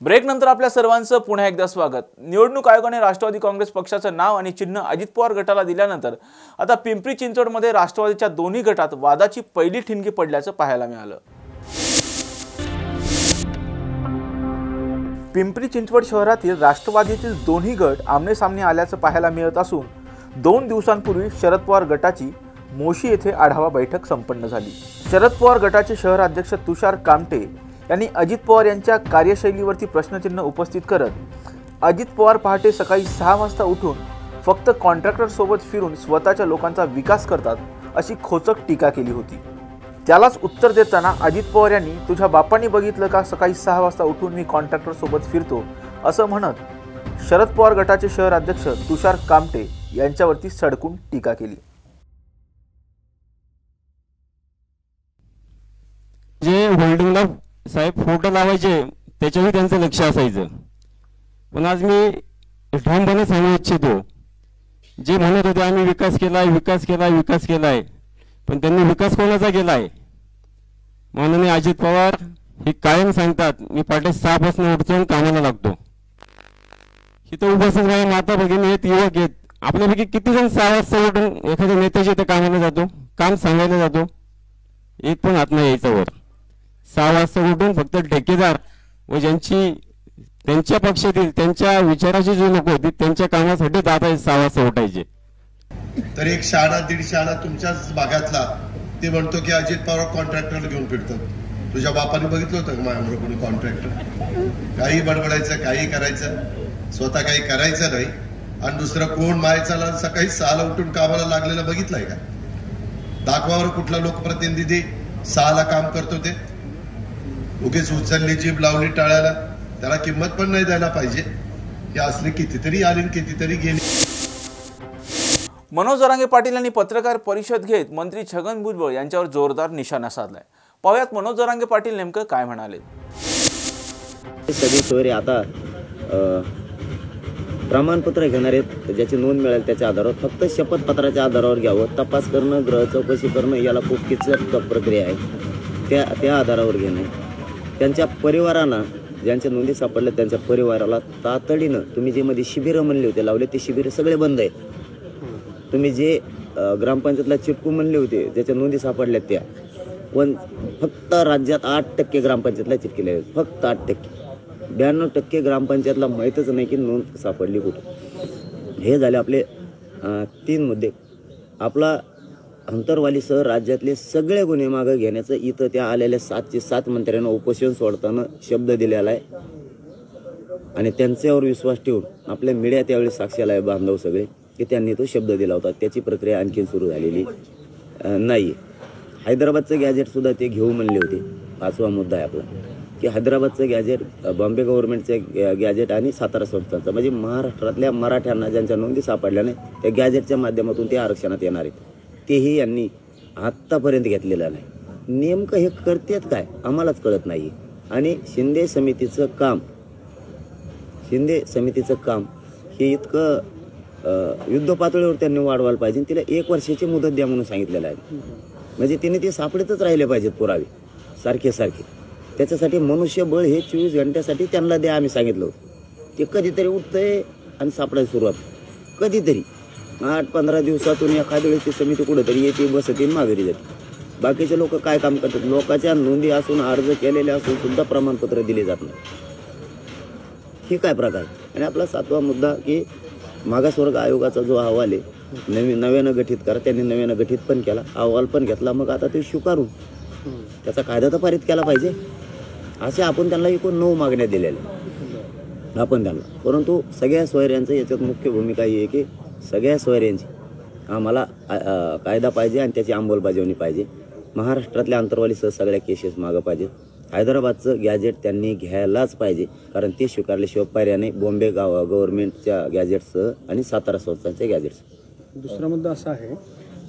Break नंतर आपल्या सर्वांचं पुन्हा एकदा स्वागत. निवडणूक आयोगाने राष्ट्रवादी काँग्रेस पक्षाचं नाव आणि चिन्ह अजित पवार गटाला दिल्यानंतर आता पिंपरी चिंचवडमध्ये राष्ट्रवादीच्या दोन्ही गटात वादाची पहिली ठिणगी पडल्याचं पाहायला मिळालं. पिंपरी चिंचवड शहरातील राष्ट्रवादीतील दोन्ही गट आमनेसामने आल्याचं पाहायला मिळत असून 2 दिवसांपूर्वी शरद पवार गटाची मोशी येथे आढावा बैठक संपन्न झाली. शरद पवार गटाचे शहर अध्यक्ष तुषार कामटे यांनी अजित पवार यांच्या कार्यशैलीवरती प्रश्नचिन्ह उपस्थित करत अजित पवार पहाटे सकाळी 6 वाजता उठून फक्त कॉन्ट्रॅक्टर सोबत फिरून स्वतःच्या लोकांचा विकास करतात अशी खोचक टीका केली होती. त्यालाच उत्तर देताना अजित पवार यांनी तुझ्या बापांनी बघितलं का सकाळी 6 वाजता उठून मी कॉन्ट्रॅक्टर सोबत फिरतो असं म्हणत शरद पवार गटाचे शहर अध्यक्ष तुषार कामटे यांच्यावरती सडकून टीका केली. जे होल्डिंगला साहेब फोटो लावायचे त्याच्यावर त्यांचं लक्ष असायचं. पण आज मी ठामपणे सांगू इच्छितो, जे म्हणत होते आम्ही विकास केलाय विकास केलाय विकास केलाय, पण त्यांनी विकास कोणाचा केलाय? माननीय अजित पवार हे कायम सांगतात मी पहाटे 6 उठतो आणि कामाला लागतो. इथं उपस्थित माझ्या माता भगिनी आहेत, युवक आहेत, आपल्यापैकी किती जण 6 वाजता उठून एखाद्या नेत्याच्या इथे कामाला जातो, काम सांगायला जातो? एक पण हात नाही यायचा वर. 6 वाजता उठून फक्त ठेकेदार व ज्यांची त्यांच्या पक्षातील त्यांच्या विचाराची जी लोक होती त्यांच्या कामासाठी आता 6 वाजता उठायचे. तर एक शहाणा 1.5 शहाणा तुमच्याच भागातला ते म्हणतो की अजित पवार कॉन्ट्रॅक्टरला घेऊन फिरतात. तुझ्या बापाने बघितलं होतं का माझ्यामुळे कोणी कॉन्ट्रॅक्टर? काही बडबडायचं, काही करायचं, स्वतः काही करायचं नाही आणि दुसरं कोण मायचाला सकाळी 6ला उठून कामाला लागलेलं बघितलंय का? दाखवावर कुठला लोकप्रतिनिधी 6ला काम करतो ते? उगीच उचलली जीभ लावली टाळ्याला, त्याला किंमत पण नाही द्यायला पाहिजे. हे असले कितीतरी आले कितीतरी गेले. मनोज जरांगे पाटील यांनी पत्रकार परिषद घेत मंत्री छगन भुजबळ यांच्यावर जोरदार निशाणा साधलाय. पाहुयात मनोज जरांगे पाटील नेमकं काय म्हणाले. सगळी सोयरे आता प्रमाणपत्र घेणार आहेत, ज्याची नोंद मिळेल त्याच्या आधारावर, फक्त शपथपत्राच्या आधारावर घ्यावं. तपास करणं, ग्रह चौकशी करणं याला खूप किचकट प्रक्रिया आहे. त्या आधारावर घेणं. त्यांच्या परिवारांना ज्यांच्या नोंदी सापडल्या त्यांच्या परिवाराला तातडीनं तुम्ही जे मध्ये शिबिरं म्हणले होते लावले, ते शिबिरं सगळे बंद आहेत. तुम्ही जे ग्रामपंचायतला चिटकू म्हणले होते ज्याच्या नोंदी सापडल्या त्या पण फक्त राज्यात 8% ग्रामपंचायतला चिटकेले आहेत. फक्त 8%. 92% ग्रामपंचायतला माहीतच नाही की नोंद सापडली कुठं. हे झाले आपले 3 मुद्दे. आपला अंतरवालीसह राज्यातले सगळे गुन्हे मागं घेण्याचं इथं त्या आलेल्या 7चे 7 मंत्र्यांना उपोषण सोडताना शब्द दिलेला आहे आणि त्यांच्यावर विश्वास ठेवून आपल्या मीडिया त्यावेळी साक्षीला आहे बांधव सगळे की त्यांनी तो शब्द दिला होता. त्याची प्रक्रिया आणखी सुरू झालेली नाही. हैदराबादचं गॅजेटसुद्धा ते घेऊ म्हणले होते. 5वा मुद्दा आहे आपला की हैदराबादचं गॅजेट, बॉम्बे गव्हर्नमेंटचं गॅजेट आणि सातारा संस्थांचं, म्हणजे महाराष्ट्रातल्या मराठ्यांना ज्यांच्या नोंदी सापडल्या नाही त्या गॅजेटच्या माध्यमातून ते आरक्षणात येणार आहेत. तेही यांनी आत्तापर्यंत घेतलेलं नाही. नेमकं हे करतेत काय आम्हालाच कळत नाही. आणि शिंदे समितीचं काम हे इतकं युद्ध पातळीवर त्यांनी वाढवायला पाहिजे. तिला 1 वर्षाची मुदत द्या म्हणून सांगितलेलं आहे. म्हणजे तिने ते सापडतच राहिले पाहिजेत पुरावे सारखे. त्याच्यासाठी मनुष्यबळ हे 24 घंट्यासाठी त्यांना द्या आम्ही सांगितलं होतं. ते कधीतरी उठतंय आणि सापडायला सुरुवात कधीतरी 8-15 दिवसातून एखाद्या वेळेस ती समिती कुठंतरी येते, बसते, माघारी जाते. बाकीचे लोक काय काम करतात? लोकांच्या नोंदी असून, अर्ज केलेले असून सुद्धा प्रमाणपत्र दिले जात नाही. हे काय प्रकार? आणि आपला 7वा मुद्दा की मागासवर्ग आयोगाचा जो अहवाल आहे नव्यानं गठीत करा. त्यांनी नव्यानं गठीत पण केला, अहवाल पण घेतला. मग आता ते स्वीकारून त्याचा कायदा तर पारित केला पाहिजे. असे आपण त्यांना एकूण 9 मागण्या दिलेल्या आपण त्यांना. परंतु सगळ्या सोयऱ्यांचं याच्यात मुख्य भूमिका ही आहे की सगळ्या सोयऱ्यांची आम्हाला कायदा पाहिजे आणि त्याची अंमलबजावणी पाहिजे. महाराष्ट्रातल्या अंतरवालीसह सगळ्या केसेस मागं पाहिजे. हैदराबादचं गॅजेट त्यांनी घ्यायलाच पाहिजे कारण ते स्वीकारल्याशिवाय पर्याय नाही. बॉम्बे गव्हर्नमेंटच्या गॅजेट्ससह आणि सातारा संस्थांच्या गॅजेट्स. दुसरा मुद्दा असा आहे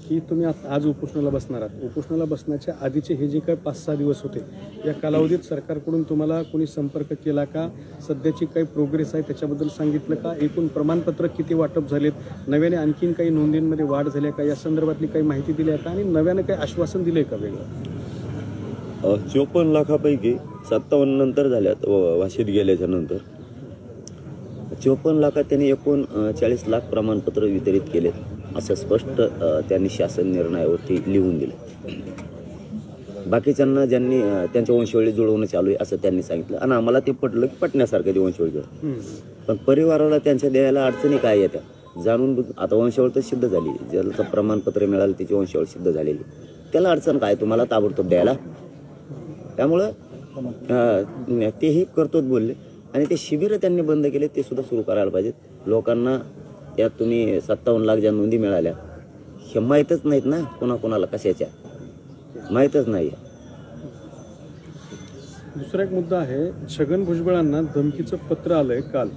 की तुम्ही आज उपोषणाला बसणार आहात. उपोषणाला बसण्याच्या आधीचे हे जे काही 5-6 दिवस होते या कालावधीत सरकारकडून तुम्हाला कोणी संपर्क केला का? सध्याची काही प्रोग्रेस आहे त्याच्याबद्दल सांगितलं का? एकूण प्रमाणपत्र किती वाटप झालेत? नव्याने आणखीन काही नोंदींमध्ये वाढ झाली का? या संदर्भातली काही माहिती दिली आहे का? आणि नव्यानं काही आश्वासन दिलं आहे का वेगळं? 54 लाखापैकी 57 नंतर झाल्यात वाशीत गेल्याच्या नंतर. 54 लाखात त्यांनी एकूण 40 लाख प्रमाणपत्र वितरित केलेत असं स्पष्ट त्यांनी शासन निर्णयावरती लिहून दिलं. बाकीच्यांना ज्यांनी त्यांच्या वंशवळी जुळवणं चालू आहे असं त्यांनी सांगितलं आणि आम्हाला ते पटलं की पटण्यासारखं ते वंशवळी जुळवणं. पण परिवाराला त्यांच्या द्यायला अडचणी काय येत्या जाणून आता वंशवळ तर सिद्ध झाली, ज्याचं प्रमाणपत्र मिळालं त्याची वंशवळ सिद्ध झालेली, त्याला अडचण काय तुम्हाला ताबडतोब द्यायला? त्यामुळं तेही करतोच बोलले. आणि ते शिबिरं त्यांनी बंद केले ते सुद्धा सुरू करायला पाहिजेत. लोकांना त्यात तुम्ही 57 लाख ज्या नोंदी मिळाल्या हे माहीतच नाहीत ना, कोणाकोणाला कशाच्या माहीतच नाही. दुसरा एक मुद्दा आहे, छगन भुजबळांना धमकीचं पत्र आलंय काल.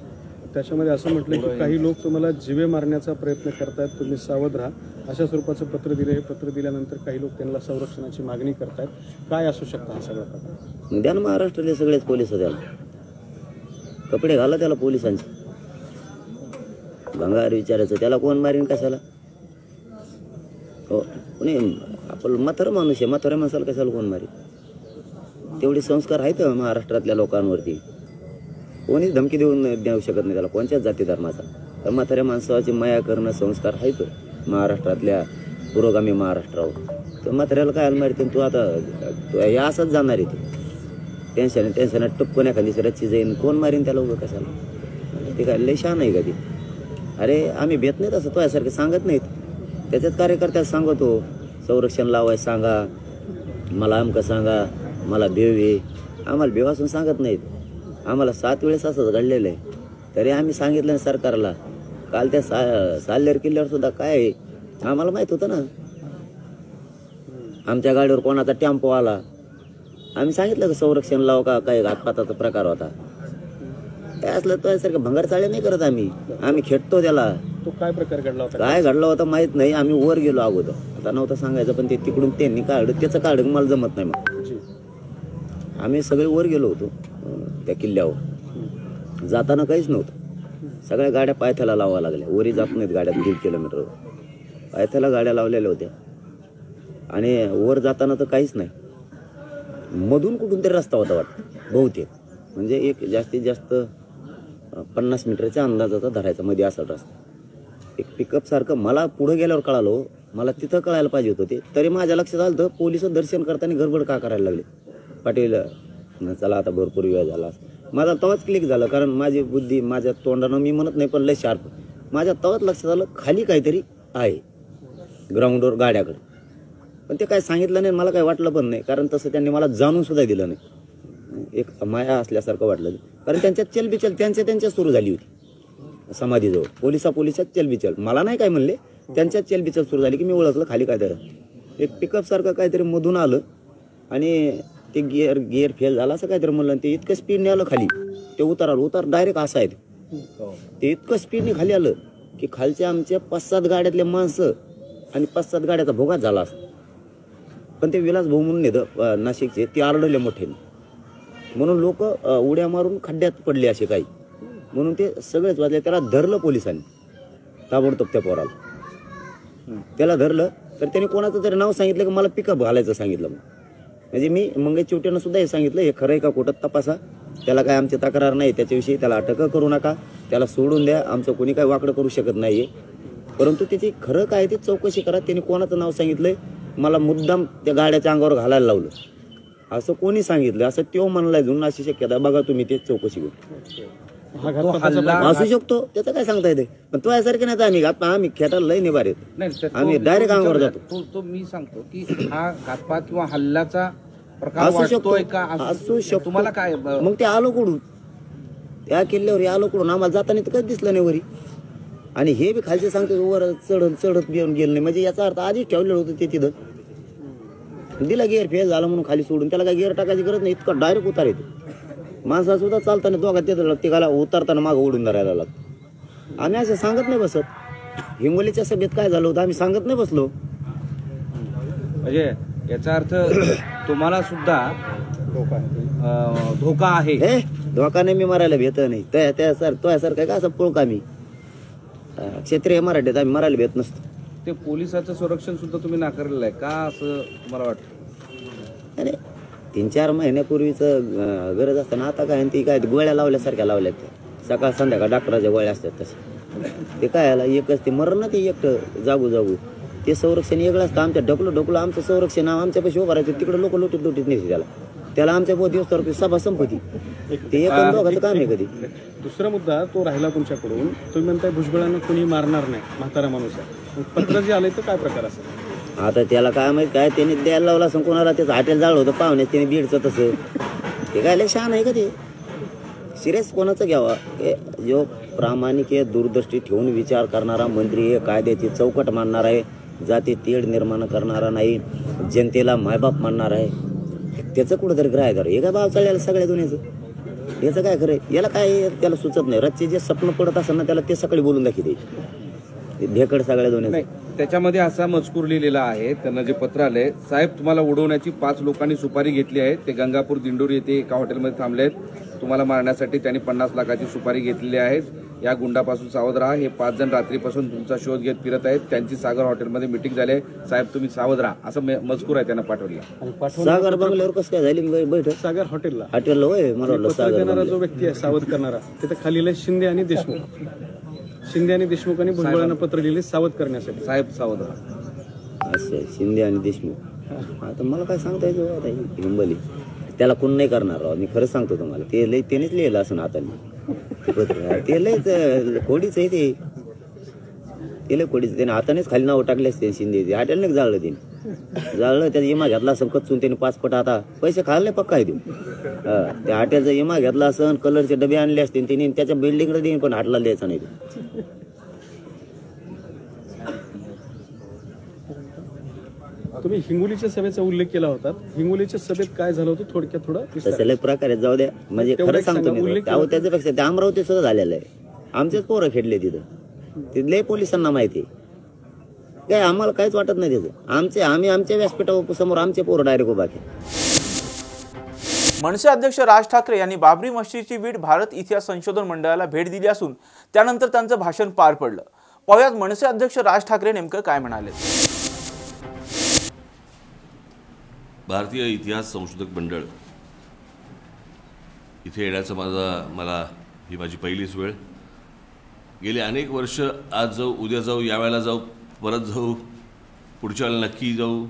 त्याच्यामध्ये असं म्हटलं की काही लोक तुम्हाला जीवे मारण्याचा प्रयत्न करतायत, तुम्ही सावध राहा अशा स्वरूपाचं पत्र दिलं. हे पत्र दिल्यानंतर काही लोक त्यांना संरक्षणाची मागणी करतायत. काय असू शकतं हा सगळा प्रकार? द्या ना महाराष्ट्रातले सगळेच पोलीस त्याला कपडे घाला त्याला पोलिसांचे. भंगार विचारायचं त्याला कोण मारीन कशाला? हो कोणी आपलं म्हातारं माणूस आहे, म्हाताऱ्या माणसाला कशाला कोण मारी? तेवढे संस्कार आहेत महाराष्ट्रातल्या लोकांवरती. कोणीच धमकी देऊ शकत नाही त्याला कोणत्याच जाती धर्माचा. तर म्हाताऱ्या माणसाची माया करणं संस्कार आहेत महाराष्ट्रातल्या पुरोगामी महाराष्ट्रावर. तर म्हाताऱ्याला काय माहिती तू आता तू हे असंच जाणार आहे ते टेन्शन टपकून एखादी रच्ची जाईन कोण मारीन त्याला उभं कशाला. ते काय लय शहाणा आहे का ते. अरे आम्ही भेट नाहीत असं तुझ्यासारखे सांगत नाहीत. त्याच्यात कार्यकर्त्याला सांगतो संरक्षण लावायचं सांगा, मला अमकं सांगा, मला भेव आहे. आम्हाला भेव असून सांगत नाहीत. आम्हाला 7 वेळेस असंच घडलेलं आहे. तरी आम्ही सांगितलं ना सरकारला. काल त्या साल्हेर किल्ल्यावर सुद्धा काय आहे आम्हाला माहीत होतं ना. आमच्या गाडीवर कोणाचा टेम्पो आला, आम्ही सांगितलं का संरक्षण लाव का काय घातपाताचा प्रकार होता. काय असलं तुझ्यासारखं भंगार चाळे नाही करत आम्ही खेटतो त्याला. तो काय प्रकार घडला होता, काय घडला होता माहित नाही. आम्ही वर गेलो अगोदर, आता नव्हतं सांगायचं पण ते तिकडून त्यांनी काढलं त्याचं काढलं मला जमत नाही. मग आम्ही सगळे वर गेलो होतो त्या किल्ल्यावर. जाताना काहीच नव्हतं. सगळ्या गाड्या पायथ्याला लावाव्या लागल्या. वरी जात नाहीत गाड्या 1.5 किलोमीटरवर. पायथ्याला गाड्या लावलेल्या होत्या आणि वर जाताना तर काहीच नाही. मधून कुठून तरी रस्ता होता वाटतं बहुतेक. म्हणजे एक जास्तीत जास्त 50 मीटरच्या अंदाजाचा धरायचा मध्ये असा रस्ता. एक पिकअप सारखं मला पुढे गेल्यावर कळालो. मला तिथं कळायला पाहिजे होतं ते. तरी माझ्या लक्षात आलं तर पोलिस दर्शन करताना गडबड का करायला लागले. पाटील चला आता भरपूर वेळ झाला. माझा तवाच क्लिक झालं कारण माझी बुद्धी माझ्या तोंडानं मी म्हणत नाही पण लय शार्प. माझ्या तवाच लक्षात आलं खाली काहीतरी आहे ग्राउंडवर गाड्याकडे. पण ते काय सांगितलं नाही मला काय वाटलं पण नाही कारण तसं त्यांनी मला जाणून सुद्धा दिलं नाही. एक माया असल्यासारखं वाटलं कारण त्यांच्यात चलबिचल त्यांच्या सुरू झाली होती समाधीजवळ. पोलिसात चलबिचल मला नाही काय म्हणले, त्यांच्यात चलबिचल सुरू झाली की मी ओळखलं खाली काहीतरी एक पिकअप सारखं काहीतरी मधून आलं आणि ते गिअर फेल झाला असं काहीतरी म्हणलं. ते इतकं स्पीडने आलं खाली. ते उतार डायरेक्ट असा आहे ते इतकं स्पीडने खाली आलं की खालच्या आमच्या 5-7 गाड्यातले माणसं आणि 5-7 गाड्याचा भोगाच झाला असं. पण ते विलास भाऊ म्हणून येतं नाशिकचे ते आरडले मोठे म्हणून लोक उड्या मारून खड्ड्यात पडले असे काही म्हणून ते सगळेच वाजले. त्याला धरलं पोलिसांनी ताबडतोब त्या पोराला. त्याला धरलं तर त्याने कोणाचं तरी नाव सांगितलं की मला पिकअप घालायचं सांगितलं. म्हणजे मी मंगेश चिवट्यानं सुद्धा हे सांगितलं हे खरं आहे का खोटं तपासा. त्याला काय आमची तक्रार नाही त्याच्याविषयी. त्याला अटक करू नका, त्याला सोडून द्या. आमचं कोणी काय वाकडं करू शकत नाही. परंतु त्याची खरं काय ती चौकशी करा. त्याने कोणाचं नाव सांगितलंय मला मुद्दाम त्या गाड्याच्या अंगावर घालायला लावलं असं कोणी सांगितलं असं तो म्हणलाय जुनं अशी शक्यता बघा तुम्ही ते चौकशी करू. असू शकतो त्याचं काय सांगता येते. पण तो यासारखे नाही आम्ही खेटायला लय निभार येतो. आम्ही डायरेक्ट अंगावर जातो. तो मी सांगतो की हा घातपात किंवा हल्ल्याचा प्रकार वाटतोय का असू शकतो. तुम्हाला काय मग ते आलो कुठून त्या किल्ल्यावर आलो कुठून आम्हाला जाताना तर कधी दिसलं नाही वरी. आणि हे बी खालचे सांगतो वर चढत घेऊन गेलं नाही म्हणजे याचा अर्थ आधीच ठेवलेलं होतं ते तिथं. दिला गिअर फेल झाला म्हणून खाली सोडून त्याला काय गिअर टाकायची गरज नाही. इतका डायरेक्ट उतार येतो. माणसा सुद्धा चालताना दोघात देत तिघाला उतारताना मागं ओढून धरायला लागतं. आम्ही असं सांगत नाही बसत. हिंगोलीच्या सभेत काय झालं होतं आम्ही सांगत नाही बसलो. म्हणजे याचा अर्थ तुम्हाला सुद्धा धोका आहे. हे धोका नाही मी मारायला भेट नाही त्यासारखं का असं पोळका मी क्षेत्रीय मराठीत आम्ही मारायला भेट नसतो. ते पोलिसाचं संरक्षण सुद्धा तुम्ही नाकारलेलं आहे का असं तुम्हाला वाटतं. अरे 3-4 महिन्यापूर्वीचं गरज असताना आता काय ती काय गोळ्या लावल्यासारख्या लावल्यात. सकाळ संध्याकाळ डॉक्टराच्या गोळ्या असतात तसे. ते काय आला एकच ते मरण ना ते एकटं जागू ते संरक्षण वेगळं असतं. आमच्या ढकलं आमचं संरक्षण आमच्यापाशी उभं राहायचं तिकडे लोक लोटीत नेते त्याला आमच्या दिवस सभा संपत्ती ते एक दोघांचं काम आहे. कधी दुसरा मुद्दा तो राहिला तुमच्याकडून तुम्ही म्हणताय भुजबळांना कोणी मारणार नाही म्हातारा माणूस आहे. पत्र जे आलंय तर काय प्रकार असेल आता त्याला काय माहित काय त्यांनी द्यायला लावला असं कोणाला त्याचं हॉटेल जाळलं होतं पाहुण्यात त्याने बीडचं तसं. ते काय लय छान आहे का ते सिरियस कोणाचं घ्यावा. जो प्रामाणिक आहे दूरदृष्टी ठेवून विचार करणारा मंत्री आहे कायद्याची चौकट मानणार आहे जाती तेढ निर्माण करणारा नाही जनतेला मायबाप मानणार आहे त्याचं कुठंतरी ग्राह्य धर. हे काय भाव चाललेलं सगळ्या दुनियाचं याचं काय खरं याला काय त्याला सुचत नाही. रातचे जे स्वप्न पडत असेल ना त्याला ते सकाळी बोलून दाखवते भेकड सगळ्या दुनियाचं. त्याच्यामध्ये असा मजकूर लिहिलेला आहे त्यांना जे पत्र आलंय साहेब तुम्हाला उडवण्याची 5 लोकांनी सुपारी घेतली आहे. ते गंगापूर दिंडोरी येथे एका हॉटेलमध्ये थांबले आहेत. तुम्हाला मारण्यासाठी त्यांनी 50 लाखाची सुपारी घेतलेली आहे. या गुंडापासून सावध राहा. हे 5 जण रात्रीपासून तुमचा शोध घेत फिरत आहेत. त्यांची सागर हॉटेलमध्ये मिटिंग झाली आहे. साहेब तुम्ही सावध राहा असं मजकूर आहे त्यांना पाठवलेला. सागर बंगल्यावर कसं काय झाली बैठक सागर हॉटेलला होय मला जो व्यक्ती आहे सावध करणारा तिथे खाली शिंदे आणि देशमुख शिंदे आणि देशमुखांनी भुजबळांना पत्र लिहिले सावध करण्यासाठी. साहेब सावध. असं शिंदे आणि देशमुख, आता मला काय सांगता येतं आता हिंबली त्याला कोण नाही करणार राव. मी खरंच सांगतो तुम्हाला, ते त्यानेच लिहिलं असं हाताने. ते लय कोडीच आहे ते लय कोडीच. त्याने हातानेच खाली नाव टाकले असते शिंदे. हॉटेलने जाळलं त्याने, जाळलं. त्याचा इमा घेतला असं कचून त्याने 5 पट. आता पैसे खाल्ले पक्का आहे देऊ. त्या हॉटेलचा इमा घेतला असं, कलरचे डबे आणले असते त्याने, त्याच्या बिल्डिंगकडे देईन पण हाटला द्यायचा नाही. तुम्ही हिंगोलीच्या सभेचा उल्लेख केला होता. हिंगोलीच्या सभेत काय झालं होतं थोडक्यात थोडं तसं प्रकारे जाऊ द्या. म्हणजे खरं सांगतो मी, त्याच्यापेक्षा ते अमरावती सुद्धा झालेलं आहे. आमचेच पोरं खेळले तिथं. तिथले पोलिसांना माहिती आहे काय, आम्हाला काहीच वाटत नाही त्याचं. आम्ही आमच्या व्यासपीठासमोर आमचे पोरं डायरेक्ट उभा केले. मनसे अध्यक्ष राज ठाकरे यांनी बाबरी मशिदीची वीट भारत इतिहास संशोधन मंडळाला भेट दिली असून त्यानंतर त्यांचं भाषण पार पडलं. पाहुयात मनसे अध्यक्ष राज ठाकरे नेमकं काय म्हणाले. भारतीय इतिहास संशोधक मंडळ इथे येण्याचं मला ही माझी पहिलीच वेळ. गेली अनेक वर्ष आज जाऊ, उद्या जाऊ, यावेळेला जाऊ, परत जाऊ, पुढच्या वेळेला नक्की जाऊ,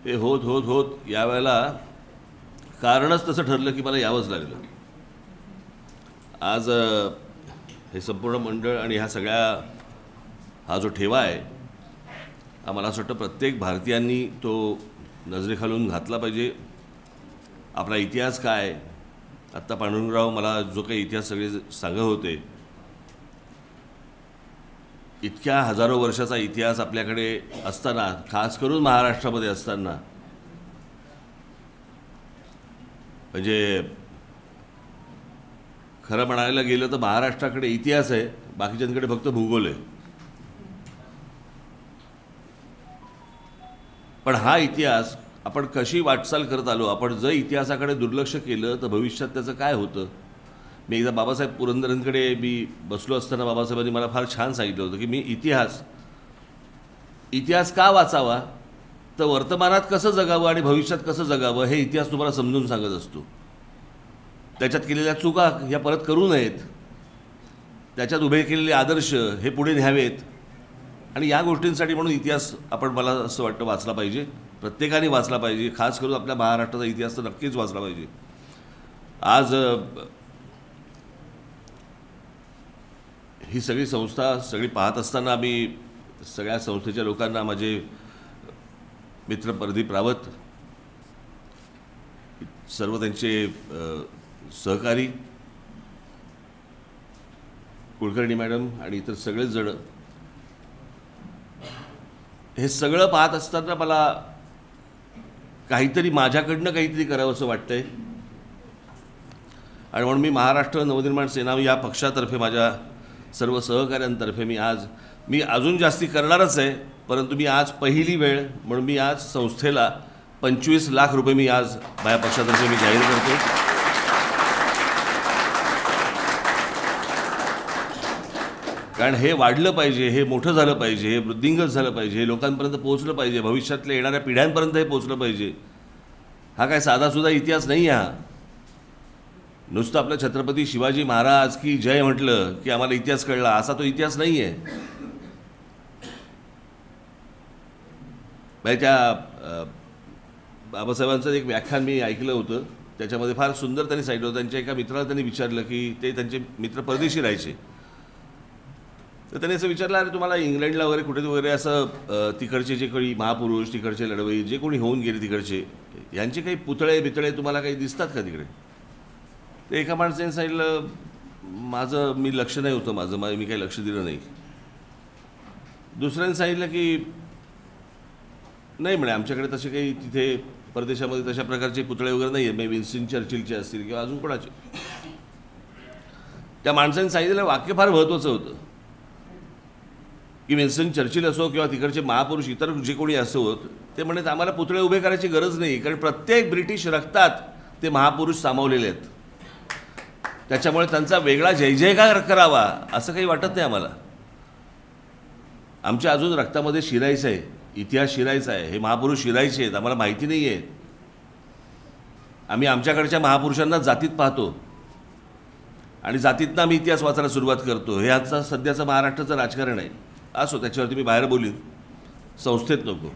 हे होत होत होत यावेळेला कारणच तसं ठरलं की मला यावंच लागलं. आज हे संपूर्ण मंडळ आणि ह्या सगळ्या हा जो ठेवा आहे हा मला असं वाटतं प्रत्येक भारतीयांनी तो नजरेखालून घातला पाहिजे. आपला इतिहास काय, आत्ता पांडुरंगराव मला जो काही इतिहास सगळे सांगत होते, इतक्या हजारो वर्षाचा इतिहास आपल्याकडे असताना, खास करून महाराष्ट्रामध्ये असताना, म्हणजे खरं म्हणायला गेलं तर महाराष्ट्राकडे इतिहास आहे, बाकीच्यांकडे फक्त भूगोल आहे. पण हा इतिहास आपण कशी वाटचाल करत आलो, आपण जर इतिहासाकडे दुर्लक्ष केलं तर भविष्यात त्याचं काय होतं. मी एकदा बाबासाहेब पुरंदरेंकडे मी बसलो असताना बाबासाहेबांनी मला फार छान सांगितलं होतं की मी इतिहास का वाचावा, तर वर्तमानात कसं जगावं आणि भविष्यात कसं जगावं हे इतिहास तुम्हाला समजून सांगत असतो. त्याच्यात केलेल्या चुका ह्या परत करू नयेत, त्याच्यात उभे केलेले आदर्श हे पुढे न्यावेत. आणि या गोष्टींसाठी म्हणून इतिहास आपण, मला असं वाटतं, वाचला पाहिजे. प्रत्येकाने वाचला पाहिजे. खास करून आपल्या महाराष्ट्राचा इतिहास तर नक्कीच वाचला पाहिजे. आज ही सगळी संस्था सगळी पाहत असताना आम्ही सगळ्या संस्थेच्या लोकांना, माझे मित्र प्रदीप रावत, सर्व त्यांचे सहकारी, कुलकर्णी मॅडम आणि इतर सगळेच जण, हे सगळं पाहत असताना मला काहीतरी माझ्याकडनं काहीतरी करावं असं वाटतंय. आणि म्हणून मी महाराष्ट्र नवनिर्माण सेना या पक्षातर्फे, माझ्या सर्व सहकाऱ्यांतर्फे मी अजून जास्ती करणारच आहे. परंतु मी आज पहिली वेळ म्हणून मी आज संस्थेला 25 लाख रुपये मी आज माझ्या पक्षातर्फे मी जाहीर करतो. कारण हे वाढलं पाहिजे, हे मोठं झालं पाहिजे, हे वृद्धिंगत झालं पाहिजे, हे लोकांपर्यंत पोहोचलं पाहिजे, भविष्यातल्या येणाऱ्या पिढ्यांपर्यंत हे पोहोचलं पाहिजे. हा काय साधासुद्धा इतिहास नाही आहे. हा नुसतं आपलं छत्रपती शिवाजी महाराज की जय म्हटलं की आम्हाला इतिहास कळला असा तो इतिहास नाही आहे. त्या बाबासाहेबांचं एक व्याख्यान मी ऐकलं होतं, त्याच्यामध्ये फार सुंदर त्यांनी सांगितलं होतं. त्यांच्या एका मित्राला त्यांनी विचारलं की ते, त्यांचे मित्र परदेशी राहायचे, तर त्यांनी असं विचारलं, अरे तुम्हाला इंग्लंडला वगैरे कुठे वगैरे असं तिकडचे जे काही महापुरुष, तिकडचे लढवई जे कोणी होऊन गेले तिकडचे, यांचे काही पुतळे बितळे तुम्हाला काही दिसतात का तिकडे. ते एका माणसाने सांगितलं, मी लक्ष नाही होतं मी काही लक्ष दिलं नाही. दुसऱ्याने सांगितलं की नाही म्हणे, आमच्याकडे तसे काही तिथे परदेशामध्ये तशा प्रकारचे पुतळे वगैरे नाही आहेत, विन्स्टन चर्चिलचे असतील किंवा अजून कोणाचे. त्या माणसाने सांगितलेलं वाक्य फार महत्त्वाचं होतं की विन्स्टन चर्चिल असो किंवा तिकडचे महापुरुष इतर जे कोणी असोत, ते म्हणत आम्हाला पुतळे उभे करायची गरज नाही, कारण प्रत्येक ब्रिटिश रक्तात ते महापुरुष सामावलेले आहेत. त्याच्यामुळे त्यांचा वेगळा जय जयकार करावा असं काही वाटत नाही आम्हाला. आमच्या अजून रक्तामध्ये शिरायचं आहे, इतिहास शिरायचा आहे, हे महापुरुष शिरायचे आहेत, आम्हाला माहिती नाही आहे. आम्ही आमच्याकडच्या महापुरुषांना जातीत पाहतो. आणि जातीतनं आम्ही इतिहास वाचायला सुरुवात करतो, हे आजचा सध्याचं महाराष्ट्राचं राजकारण आहे. असो, त्याच्यावरती मी बाहेर बोलीन, संस्थेत नको.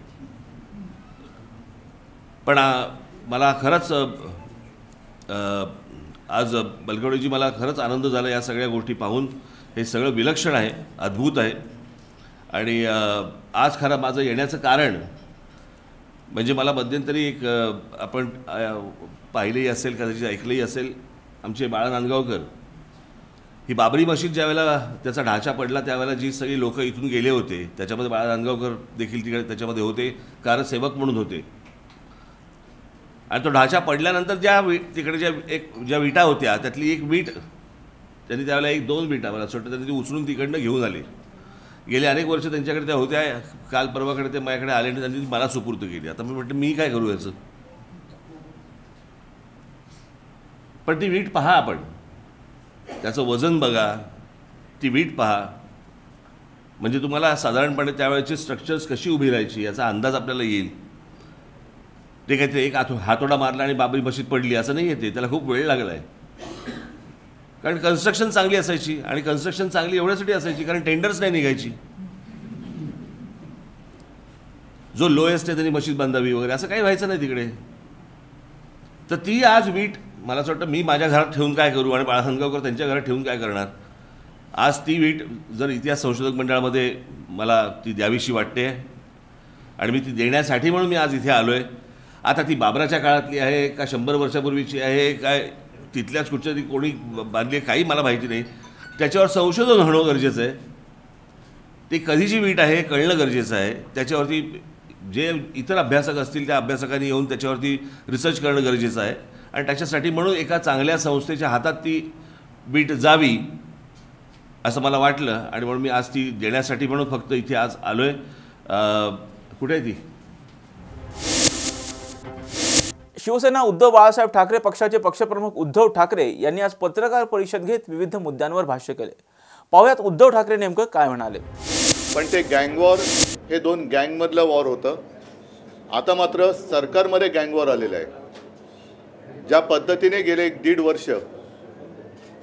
पण मला खरंच आज बलकवडेजी, मला खरंच आनंद झाला या सगळ्या गोष्टी पाहून. हे सगळं विलक्षण आहे, अद्भुत आहे. आणि आज खरं माझं येण्याचं कारण म्हणजे मला मध्यंतरी एक आपण पाहिलेही असेल, कदाचित ऐकलंही असेल, आमचे बाळा नांदगावकर, ही बाबरी मशीद ज्यावेळेला त्याचा ढाचा पडला त्यावेळेला जी सगळी लोक इथून गेले होते, त्याच्यामध्ये बाळा नांदगावकर देखील तिकडे त्याच्यामध्ये होते, कारसेवक म्हणून होते. आणि तो ढाचा पडल्यानंतर तिकडे ज्या विटा होत्या त्यातली एक वीट त्यांनी त्यावेळेला 1-2 विटा मला असं वाटतं त्यांनी ती उचलून तिकडनं घेऊन आले. गेले अनेक वर्ष त्यांच्याकडे त्या होत्या, काल परवाकडे ते माझ्याकडे आले आणि त्यांनी मला सुपूर्द केली. आता मी म्हटलं मी काय करू याचं. पण ती वीट पहा, आपण त्याचं वजन बघा, ती वीट पहा, म्हणजे तुम्हाला साधारणपणे त्यावेळेची स्ट्रक्चर्स कशी उभी राहायची याचा अंदाज आपल्याला येईल. ते काहीतरी एक हातोडा मारला आणि बाबरी मशीद पडली असं नाही येते, त्याला खूप वेळ लागला आहे. कारण कन्स्ट्रक्शन चांगली असायची, आणि कन्स्ट्रक्शन चांगली एवढ्यासाठी असायची कारण टेंडर्स नाही निघायची. जो लोएस्ट आहे त्यांनी मशीद बांधावी वगैरे असं काही व्हायचं नाही तिकडे. तर ती आज वीट मला असं वाटतं मी माझ्या घरात ठेवून काय करू आणि बाळा नांदगावकर त्यांच्या घरात ठेवून काय करणार. आज ती वीट जर इतिहास संशोधक मंडळामध्ये मला ती द्यावीशी वाटते आणि मी ती देण्यासाठी म्हणून मी आज इथे आलो आहे. आता ती बाबराच्या काळातली आहे का 100 वर्षापूर्वीची आहे, काय तिथल्याच कुठच्या ती कोणी बांधली आहे काही मला माहिती नाही. त्याच्यावर संशोधन होणं गरजेचं आहे. ती कधीची वीट आहे कळणं गरजेचं आहे. त्याच्यावरती जे इतर अभ्यासक असतील त्या अभ्यासकांनी येऊन त्याच्यावरती रिसर्च करणं गरजेचं आहे. आणि त्याच्यासाठी म्हणून एका चांगल्या संस्थेच्या हातात ती वीट जावी असं मला वाटलं, आणि म्हणून मी आज ती देण्यासाठी म्हणून फक्त इथे आज आलो आहे. कुठे आहे ती? शिवसेना उद्धव बाळासाहेब ठाकरे पक्षाचे पक्षप्रमुख उद्धव ठाकरे यांनी आज पत्रकार परिषद घेत विविध मुद्द्यांवर भाष्य केले. पाहुयात उद्धव ठाकरे नेमकं काय म्हणाले. पण ते गँग वॉर हे 2 गँगमधलं वॉर होतं. आता मात्र सरकारमध्ये गँग वॉर आलेलं आहे. ज्या पद्धतीने गेले 1.5 वर्ष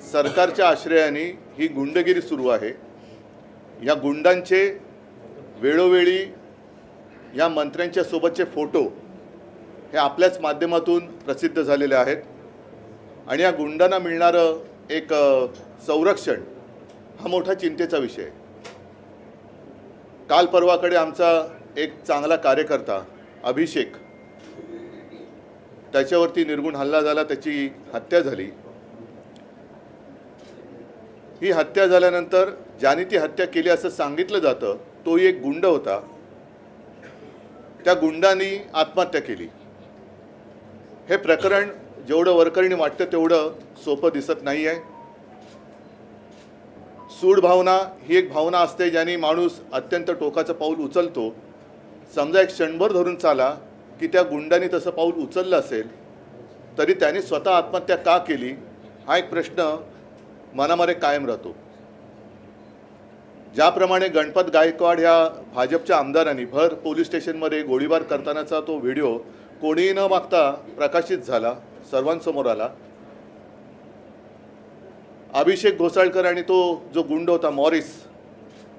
सरकारच्या आश्रयाने ही गुंडगिरी सुरू आहे, या गुंडांचे वेळोवेळी या मंत्र्यांच्या सोबतचे फोटो हे आपल्याच माध्यमातून प्रसिद्ध झालेले आहेत. आणि या गुंडांना मिळणारं एक संरक्षण हा मोठा चिंतेचा विषय आहे. काल परवाकडे आमचा एक चांगला कार्यकर्ता अभिषेक, त्याच्यावरती निर्गुण हल्ला झाला, त्याची हत्या झाली. ही हत्या झाल्यानंतर ज्याने ती हत्या केली असं सांगितलं जातं तोही एक गुंड होता. त्या गुंडांनी आत्महत्या केली. हे प्रकरण जेवढं वरकरणी वाटतं तेवढं सोपं दिसत नाही आहे. सूड भावना ही एक भावना असते ज्याने माणूस अत्यंत टोकाचं पाऊल उचलतो. समजा एक क्षणभर धरून चाला की त्या गुंडांनी तसं पाऊल उचललं असेल तरी त्यांनी स्वतः आत्महत्या का केली हा एक प्रश्न मनामध्ये कायम राहतो. ज्याप्रमाणे गणपत गायकवाड ह्या भाजपच्या आमदारांनी भर पोलीस स्टेशनमध्ये गोळीबार करतानाचा तो व्हिडिओ कोणीही न मागता प्रकाशित झाला, सर्वांसमोर आला. अभिषेक घोसाळकर आणि तो जो गुंड होता मॉरिस,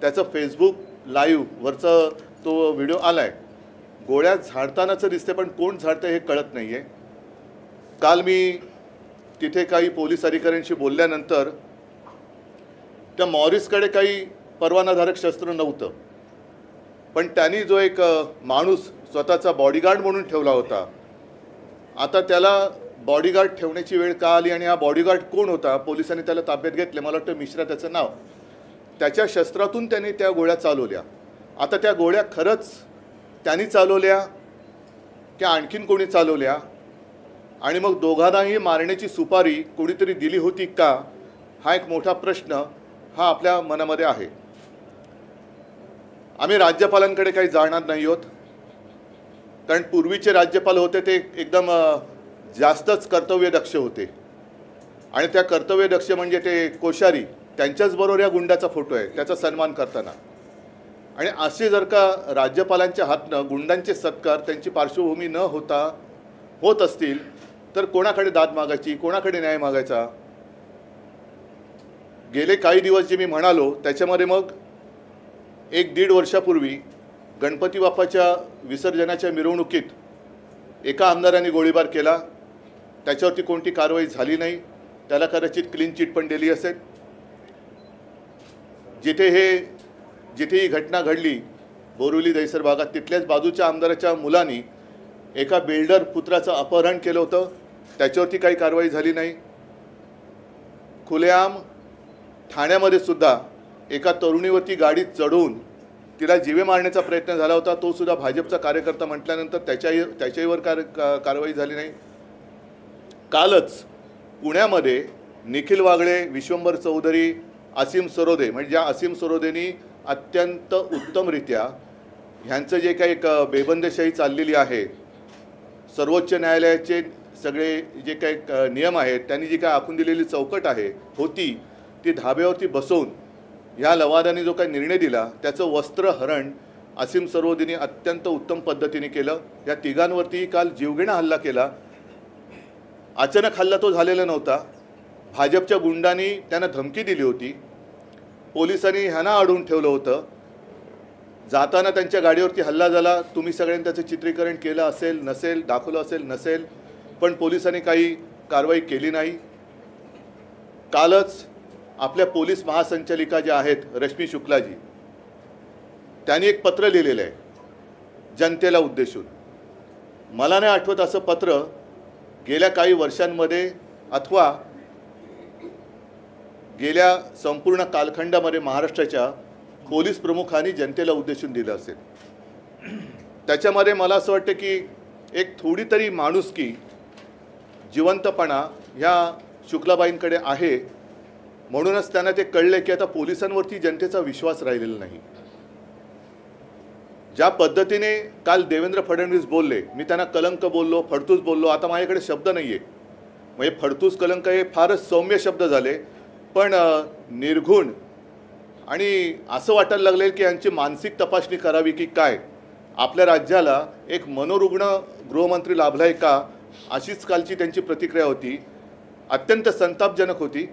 त्याचं फेसबुक लाईव्हवरचं तो व्हिडिओ आला आहे. गोळ्या झाडतानाचं दिसते पण कोण झाडतं हे कळत नाही आहे. काल मी तिथे काही पोलीस अधिकाऱ्यांशी बोलल्यानंतर त्या मॉरिसकडे काही परवानाधारक शस्त्र नव्हतं, पण त्यांनी जो एक माणूस स्वतःचा बॉडीगार्ड म्हणून ठेवला होता, आता त्याला बॉडीगार्ड ठेवण्याची वेळ का आली आणि हा बॉडीगार्ड कोण होता पोलिसांनी त्याला ताब्यात घेतले. मला वाटतं मिश्रा त्याचं नाव. त्याच्या शस्त्रातून त्यांनी त्या गोळ्या चालवल्या. आता त्या गोळ्या खरंच त्यांनी चालवल्या की आणखीन कोणी चालवल्या आणि मग दोघांनाही मारण्याची सुपारी कोणीतरी दिली होती का हा एक मोठा प्रश्न हा आपल्या मनामध्ये आहे. आम्ही राज्यपालांकडे काही जाणार नाही आहोत, कारण पूर्वीचे राज्यपाल होते ते एकदम जास्तच कर्तव्यदक्ष होते आणि त्या कर्तव्यदक्ष म्हणजे ते कोश्यारी, त्यांच्याच बरोबर या गुंडाचा फोटो आहे त्याचा सन्मान करताना. आणि असे जर का राज्यपालांच्या हातनं गुंडांचे सत्कार त्यांची पार्श्वभूमी न होता होत असतील तर कोणाकडे दाद मागायची, कोणाकडे न्याय मागायचा. गेले काही दिवस जे मी म्हणालो त्याच्यामध्ये मग 1-1.5 वर्षापूर्वी गणपती बाप्पाच्या विसर्जनाच्या मिरवणुकीत एका आमदाराने गोळीबार केला, त्याच्यावरती कोणती कारवाई झाली नाही, त्याला कदाचित क्लीन चिट पण दिली असेल. जिथे ही घटना घडली बोरिवली दहिसर भागात, तिथल्याच बाजूच्या आमदाराच्या मुलांनी एका बिल्डर पुत्राचं अपहरण केलं होतं, त्याच्यावरती काही कारवाई झाली नाही. खुलेआम ठाण्यामध्ये सुद्धा एका तरुणीवरती गाडीत चढवून तिला जीवे मारण्याचा प्रयत्न झाला होता, तो सुद्धा भाजपचा कार्यकर्ता म्हटल्यानंतर त्याच्यावर कारवाई झाली नाही. कालच पुण्यामध्ये निखिल वागळे, विश्वंभर चौधरी, असीम सरोदे, म्हणजे ज्या असीम सरोदेनी अत्यंत उत्तमरित्या ह्यांचं जे काही एक बेबंदीशाही चाललेली आहे, सर्वोच्च न्यायालयाचे सगळे जे काही नियम आहेत, त्यांनी जी काय आखून दिलेली चौकट होती ती धाब्यावरती बसवून ह्या लवादाने जो काही निर्णय दिला त्याचं वस्त्रहरण असीम सरोदेनी अत्यंत उत्तम पद्धतीने केलं. या तिघांवरती काल जीवघेणा हल्ला केला. अचानक हल्ला तो झालेला नव्हता, भाजपच्या गुंडांनी त्यांना धमकी दिली होती, पोलिसांनी ह्यांना अडवून ठेवलं होतं, जाताना त्यांच्या गाडीवरती हल्ला झाला. तुम्ही सगळ्यांनी त्याचं चित्रीकरण केलं असेल नसेल, दाखवलं असेल नसेल, पण पोलिसांनी काही कारवाई केली नाही. कालच आपल्या पोलीस महासंचालिका ज्या आहेत रश्मी शुक्लाजी, त्यांनी एक पत्र लिहिलेलं आहे जनतेला उद्देशून. मला नाही आठवत असं पत्र गेल्या काही वर्षांमध्ये अथवा गेल्या संपूर्ण कालखंडामध्ये महाराष्ट्राच्या पोलीस प्रमुखांनी जनतेला उद्देशून दिलं असेल. त्याच्यामध्ये मला असं वाटतं की एक थोडी तरी माणुसकी, जिवंतपणा ह्या शुक्लाबाईंकडे आहे. म्हणूनच त्यांना ते कळले की आता पोलिसांवरती जनतेचा विश्वास राहिलेला नाही. ज्या पद्धतीने काल देवेंद्र फडणवीस बोलले, मी त्यांना कलंक बोललो, फडतूस बोललो, आता माझ्याकडे शब्द नाही आहे. म्हणजे फडतूस कलंक हे फारच सौम्य शब्द झाले, पण निर्घुण आणि असं वाटायला लागले की यांची मानसिक तपासणी करावी की काय, आपल्या राज्याला एक मनोरुग्ण गृहमंत्री लाभला आहे का, अशीच कालची त्यांची प्रतिक्रिया होती. अत्यंत संतापजनक होती.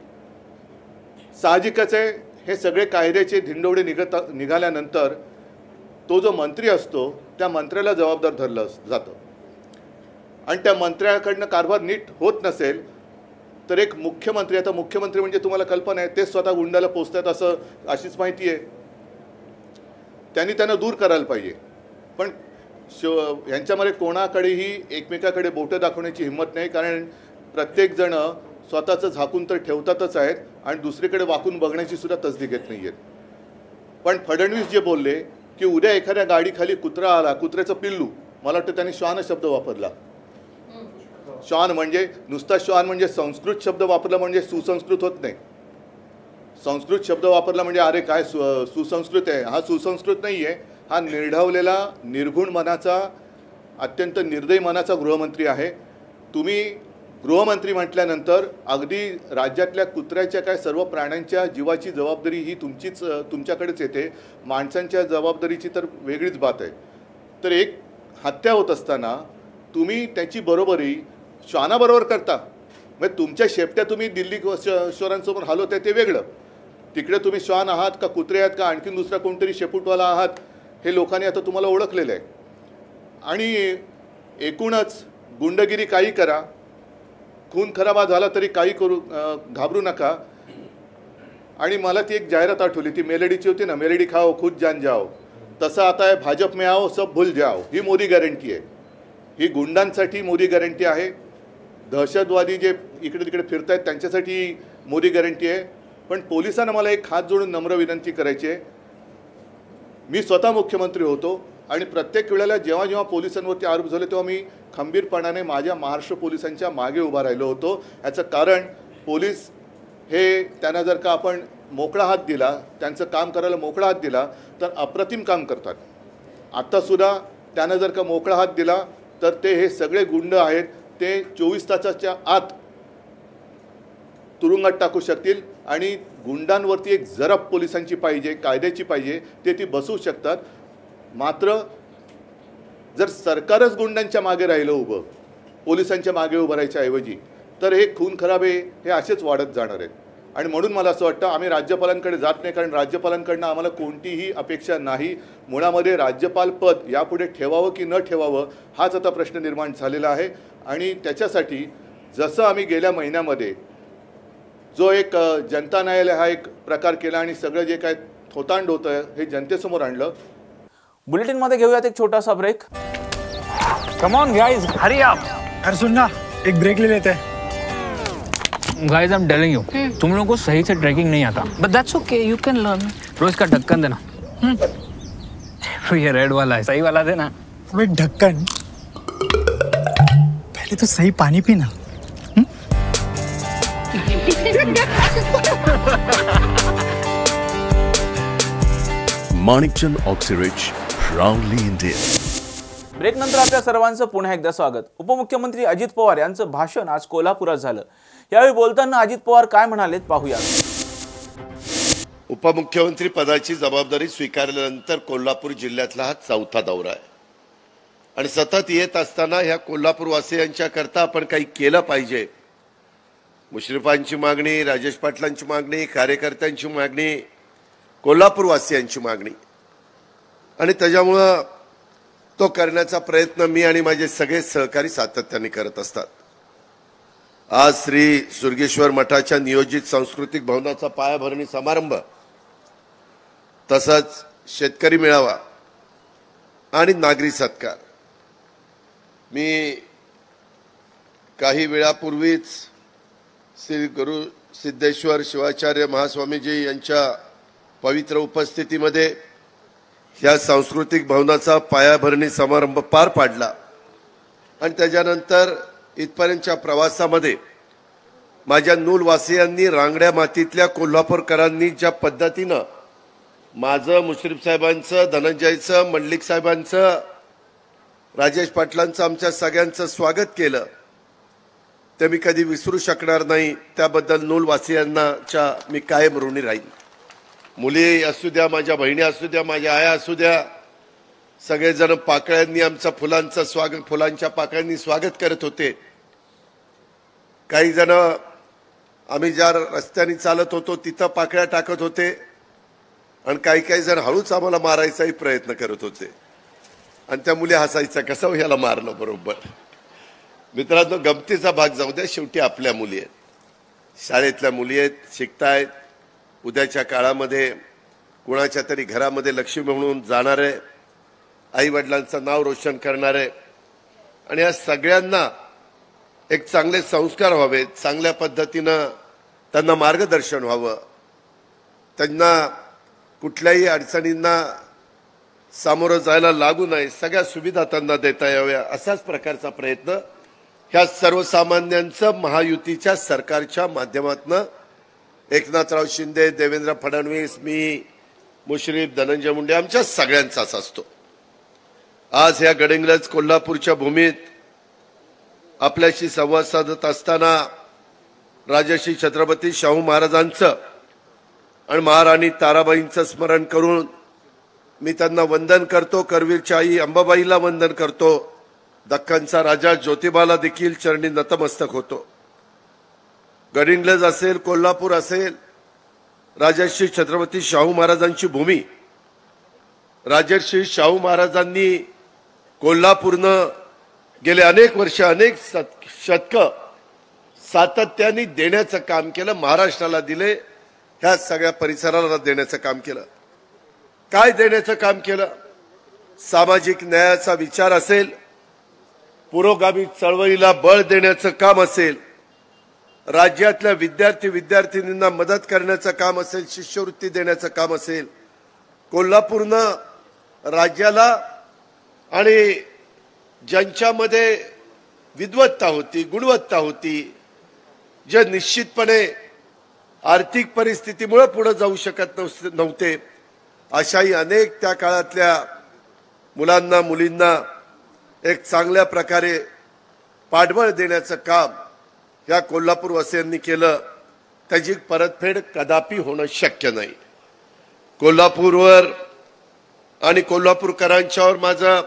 साहजिकच आहे, हे सगळे कायद्याचे धिंडोडे निघाल्यानंतर तो जो मंत्री असतो त्या मंत्र्याला जबाबदार धरलं जातं, आणि त्या मंत्र्याकडनं कारभार नीट होत नसेल तर एक मुख्यमंत्री, आता मुख्यमंत्री म्हणजे तुम्हाला कल्पना आहे ते स्वतः गुंडाला पोचतात अशीच माहिती आहे, त्यांना दूर करायला पाहिजे. पण यांच्यामध्ये कोणाकडेही एकमेकाकडे बोटं दाखवण्याची हिंमत नाही, कारण प्रत्येकजण स्वतःचं झाकून तर ठेवतातच आहेत आणि दुसरीकडे वाकून बघण्याची सुद्धा तसदी घेत नाही आहेत. पण फडणवीस जे बोलले की उद्या एखाद्या गाडीखाली कुत्रा आला, कुत्र्याचं पिल्लू, मला वाटतं त्यांनी श्वान शब्द वापरला. श्वान म्हणजे नुसता श्वान म्हणजे संस्कृत शब्द वापरला म्हणजे सुसंस्कृत होत नाही. संस्कृत शब्द वापरला म्हणजे अरे काय सुसंस्कृत आहे, हा सुसंस्कृत नाही आहे, हा निर्ढवलेला निर्गुण मनाचा, अत्यंत निर्दयी मनाचा गृहमंत्री आहे. तुम्ही गृहमंत्री म्हटल्यानंतर अगदी राज्यातल्या कुत्र्याच्या काय सर्व प्राण्यांच्या जीवाची जबाबदारी ही तुमच्याकडेच येते, माणसांच्या जबाबदारीची तर वेगळीच बात आहे. तर एक हत्या होत असताना तुम्ही त्याची बरोबरी श्वानाबरोबर करता, म्हणजे तुमच्या शेपट्या तुम्ही दिल्ली शोरांसमोर हलवताय ते वेगळं, तिकडे तुम्ही श्वान आहात का कुत्रे आहात का आणखीन दुसरा कोणतरी शेपूटवाला आहात हे लोकांनी आता तुम्हाला ओळखलेलं आहे. आणि एकूणच गुंडगिरी काही करा, खून खराबा झाला तरी काही करू, घाबरू नका. आणि मला ती एक जाहिरात आठवली, ती मेलडीची होती ना, मेलडी खाओ खुद जान जाओ, तसं आता आहे भाजप में आओ सब भूल जाओ. ही मोदी गॅरंटी आहे, ही गुंडांसाठी मोदी गॅरंटी आहे, दहशतवादी जे इकडे तिकडे फिरत आहेत त्यांच्यासाठी मोदी गॅरंटी आहे. पण पोलिसांना मला एक हात जोडून नम्र विनंती करायची आहे. मी स्वतः मुख्यमंत्री होतो आणि प्रत्येक वेळेला जेव्हा जेव्हा पोलिसांवरती आरोप झाले तेव्हा मी खंबीरपणाने माझ्या महाराष्ट्र पोलिसांच्या मागे उभा राहिलो होतो. याचं कारण पोलीस हे त्यांना जर का आपण मोकळा हात दिला, त्यांचं काम करायला मोकळा हात दिला तर अप्रतिम काम करतात. आत्तासुद्धा त्यांना जर का मोकळा हात दिला तर ते हे सगळे गुंड आहेत ते 24 तासाच्या आत तुरुंगात टाकू शकतील. आणि गुंडांवरती एक जरब पोलिसांची पाहिजे, कायद्याची पाहिजे, ते ती बसवू शकतात. मात्र जर सरकारच गुंडांच्या मागे राहिलं उभं, पोलिसांच्या मागे उभं राहायच्या ऐवजी, तर हे खून खराबे हे असेच वाढत जाणार आहेत. आणि म्हणून मला असं वाटतं आम्ही राज्यपालांकडे जात नाही, कारण राज्यपालांकडनं आम्हाला कोणतीही अपेक्षा नाही. मुळामध्ये राज्यपाल पद यापुढे ठेवावं की न ठेवावं हाच आता प्रश्न निर्माण झालेला आहे. आणि त्याच्यासाठी जसं आम्ही गेल्या महिन्यामध्ये जो एक जनता न्यायालय हा एक प्रकार केला आणि सगळं जे काय थोतांड होतं हे जनतेसमोर आणलं. बुलेटिनमध्ये घेऊयात एक छोटासा break. Come on guys, hurry up. यार सुन ना, एक ब्रेक ले लेते हैं. Guys I am telling you, तुम लोगों को सही से ट्रैकिंग नहीं आता, but that's okay, you can learn. रोज का ढक्कन देना. ये रेड वाला है, सही वाला देना. अबे ढक्कन, पहले तो सही पानी पीना. Manikchand Oxyrich, proudly Indian. Break नंतर आपल्या सर्वांचं पुन्हा एकदा स्वागत. उपमुख्यमंत्री अजित पवार यांचं भाषण आज कोल्हापुरात झालं. यावेळी बोलताना अजित पवार काय म्हणालेत पाहूया. उपमुख्यमंत्री पदाची जबाबदारी स्वीकारल्यानंतर कोल्हापूर जिल्ह्यातला हा चौथा दौरा आहे आणि सतत येत असताना ह्या कोल्हापूर वासियांच्या करता आपण काही केलं पाहिजे. मुश्रीफांची मागणी, राजेश पाटलांची मागणी, कार्यकर्त्यांची मागणी, कोल्हापूर वासियांची मागणी आणि त्याच्यामुळं तो करण्याचा प्रयत्न मी आणि माझे सगळे सहकारी सातत्याने करत असतात. आज श्री सुर्गेश्वर मठाच्या नियोजित सांस्कृतिक भवनाचा पायाभरणी समारंभ, तसंच शेतकरी मेळावा आणि नागरी सत्कार. मी काही वेळापूर्वीच श्री गुरु सिद्धेश्वर शिवाचार्य महास्वामीजी यांच्या पवित्र उपस्थितीमध्ये ह्या सांस्कृतिक भवनाचा पायाभरणी समारंभ पार पाडला आणि त्याच्यानंतर इथपर्यंतच्या प्रवासामध्ये माझ्या नूलवासियांनी, रांगड्या मातीतल्या कोल्हापूरकरांनी ज्या पद्धतीनं माझं, मुश्रीफ साहेबांचं, धनंजयचं, मंडलिक साहेबांचं, राजेश पाटलांचं, आमच्या सगळ्यांचं स्वागत केलं ते मी कधी विसरू शकणार नाही. त्याबद्दल नूलवासियांना मी कायम ऋणी राहीन. मुली असू द्या, माझ्या बहिणी असू द्या, माझ्या आया असू द्या, सगळेजण पाकळ्यांनी आमचं फुलांचं स्वागत, फुलांच्या पाकळ्यांनी स्वागत करत होते. काही जण आम्ही ज्या रस्त्याने चालत होतो तिथं पाकळ्या टाकत होते आणि काही जण हळूच आम्हाला मारायचाही प्रयत्न करत होते आणि त्या मुली हसायच्या, कसं ह्याला मारलं बरोबर. मित्रांनो, गमतीचा भाग जाऊ द्या, शेवटी आपल्या मुली आहेत, शाळेतल्या मुली आहेत, शिकतायत. उद्याच्या काळामध्ये कुणाच्या तरी घरामध्ये लक्ष्मी म्हणून जाणारे, आई वडिलांचं नाव रोशन करणारे आणि या सगळ्यांना एक चांगले संस्कार व्हावेत, चांगल्या पद्धतीनं त्यांना मार्गदर्शन व्हावं, त्यांना कुठल्याही अडचणींना सामोरं जायला लागू नये, सगळ्या सुविधा त्यांना देता याव्या, असाच प्रकारचा प्रयत्न ह्या सर्वसामान्यांचं महायुतीच्या सरकारच्या माध्यमातून एकनाथराव शिंदे, देवेंद्र फडणवीस, मी, मुश्रीफ, धनंजय मुंडे आमच्या सगळ्यांचाच असतो. आज ह्या गडिंग्लज कोल्हापूरच्या भूमीत आपल्याशी संवाद साधत असताना राजर्षी छत्रपती शाहू महाराजांचं आणि महाराणी ताराबाईंचं स्मरण करून मी त्यांना वंदन करतो. करवीरच्या आई अंबाबाईला वंदन करतो. दख्खनचा राजा ज्योतिबाला देखील चरणी नतमस्तक होतो. गडिंग्लज असेल, कोल्हापूर असेल, राजर्षी छत्रपती शाहू महाराजांची भूमी. राजर्षी शाहू महाराजांनी कोल्हापूरनं गेले अनेक वर्ष, अनेक शतकं सातत्याने देण्याचं काम केलं. महाराष्ट्राला दिले, ह्या सगळ्या परिसराला देण्याचं काम केलं. काय देण्याचं काम केलं? सामाजिक न्यायाचा विचार असेल, पुरोगामी चळवळीला बळ देण्याचं काम असेल, राज्यातल्या विद्यार्थींना मदत करण्याचं काम असेल, शिष्यवृत्ती देण्याचं काम असेल, कोल्हापूरनं राज्याला आणि ज्यांच्यामध्ये विद्वत्ता होती, गुणवत्ता होती, जे निश्चितपणे आर्थिक परिस्थितीमुळे पुढे जाऊ शकत नव्हते, अशाही अनेक त्या काळातल्या मुलांना, मुलींना एक चांगल्या प्रकारे पाठबळ देण्याचं काम या कोल्हापूर वासियांनी केलं. त्याची परतफेड कदापि होणं शक्य नाही. कोल्हापूरवर आणि कोल्हापूरकरांच्यावर माझं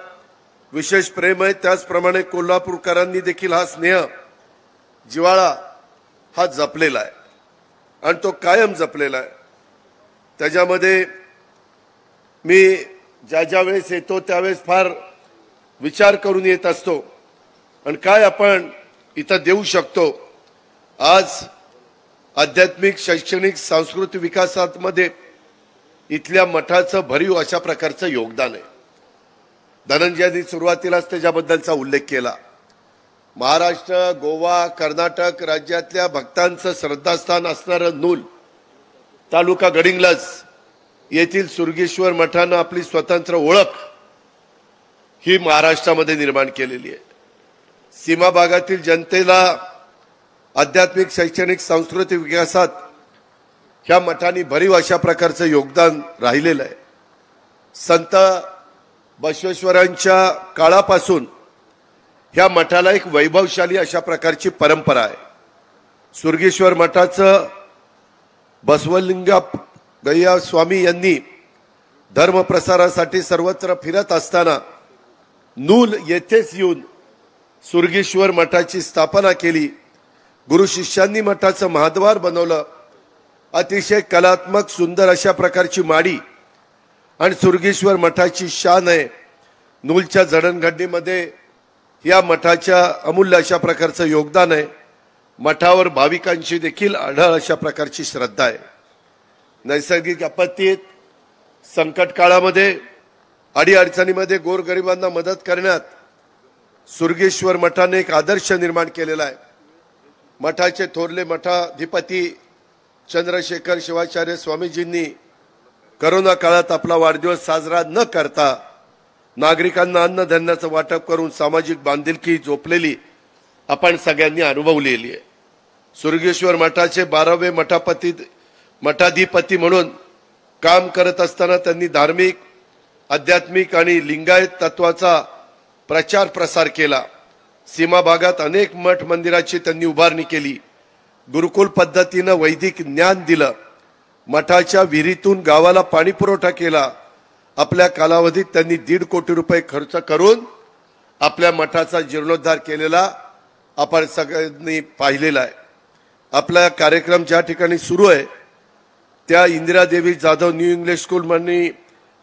विशेष प्रेम आहे. त्याचप्रमाणे कोल्हापूरकरांनी देखील हा स्नेह, जिव्हाळा हा जपलेला आहे. आणि तो कायम जपलेला आहे. त्याच्यामध्ये मी ज्या वेळेस येतो त्यावेळेस फार विचार करून येत असतो आणि काय आपण इथं देऊ शकतो. आज आध्यात्मिक, शैक्षणिक, सांस्कृतिक विकासामध्ये इथल्या मठाचं भरीव अशा प्रकारचं योगदान आहे. धनंजयांनी सुरुवातीलाच त्याच्याबद्दलचा उल्लेख केला. महाराष्ट्र, गोवा, कर्नाटक राज्यातल्या भक्तांचं श्रद्धास्थान असणारं नूल तालुका गडिंग्लज येथील सुरगेश्वर मठानं आपली स्वतंत्र ओळख ही महाराष्ट्रामध्ये निर्माण केलेली आहे. सीमा भागातील जनतेला आध्यात्मिक, शैक्षणिक, सांस्कृतिक विकासात ह्या मठांनी भरीव अशा प्रकारचं योगदान राहिलेलं आहे. संत बसवेश्वरांच्या काळापासून ह्या मठाला एक वैभवशाली अशा प्रकारची परंपरा आहे. सुरगेश्वर मठाचं बसवलिंगय्या स्वामी यांनी धर्मप्रसारासाठी सर्वत्र फिरत असताना नूल येथेच येऊन सुरगेश्वर मठाची स्थापना केली. गुरु शिष्यांनी मठाचं महाद्वार बनवलं. अतिशय कलात्मक, सुंदर अशा प्रकारची माडी आणि सुरगेश्वर मठाची शान आहे. नूलच्या जडणघडणीमध्ये या मठाच्या अमूल्य अशा प्रकारचं योगदान आहे. मठावर भाविकांची देखील आढळ अशा प्रकारची श्रद्धा आहे. नैसर्गिक आपत्तीत, संकट काळामध्ये, अडीअडचणीमध्ये गोरगरिबांना मदत करण्यात सुरगेश्वर मठाने एक आदर्श निर्माण केलेला आहे. मठाचे थोरले मठाधिपती चंद्रशेखर शिवाचार्य स्वामीजींनी करोना काळात आपला वाढदिवस साजरा न करता नागरिकांना अन्नधान्याचं वाटप करून सामाजिक बांधिलकी जोपलेली आपण सगळ्यांनी अनुभवलेली आहे. सुरगेश्वर मठाचे 12वे मठाधिपती म्हणून काम करत असताना त्यांनी धार्मिक, आध्यात्मिक आणि लिंगायत तत्वाचा प्रचार प्रसार केला. सीमा भागात अनेक मठ मंदिराची त्यांनी उभारणी केली. गुरुकुल पद्धतीनं वैदिक ज्ञान दिलं. मठाच्या विहिरीतून गावाला पाणी पुरवठा केला. आपल्या कालावधीत त्यांनी 1.5 कोटी रुपये खर्च करून आपल्या मठाचा जीर्णोद्धार केलेला आपण सगळ्यांनी पाहिलेला आहे. आपला कार्यक्रम ज्या ठिकाणी सुरू आहे त्या इंदिरादेवी जाधव न्यू इंग्लिश स्कूल म्हणून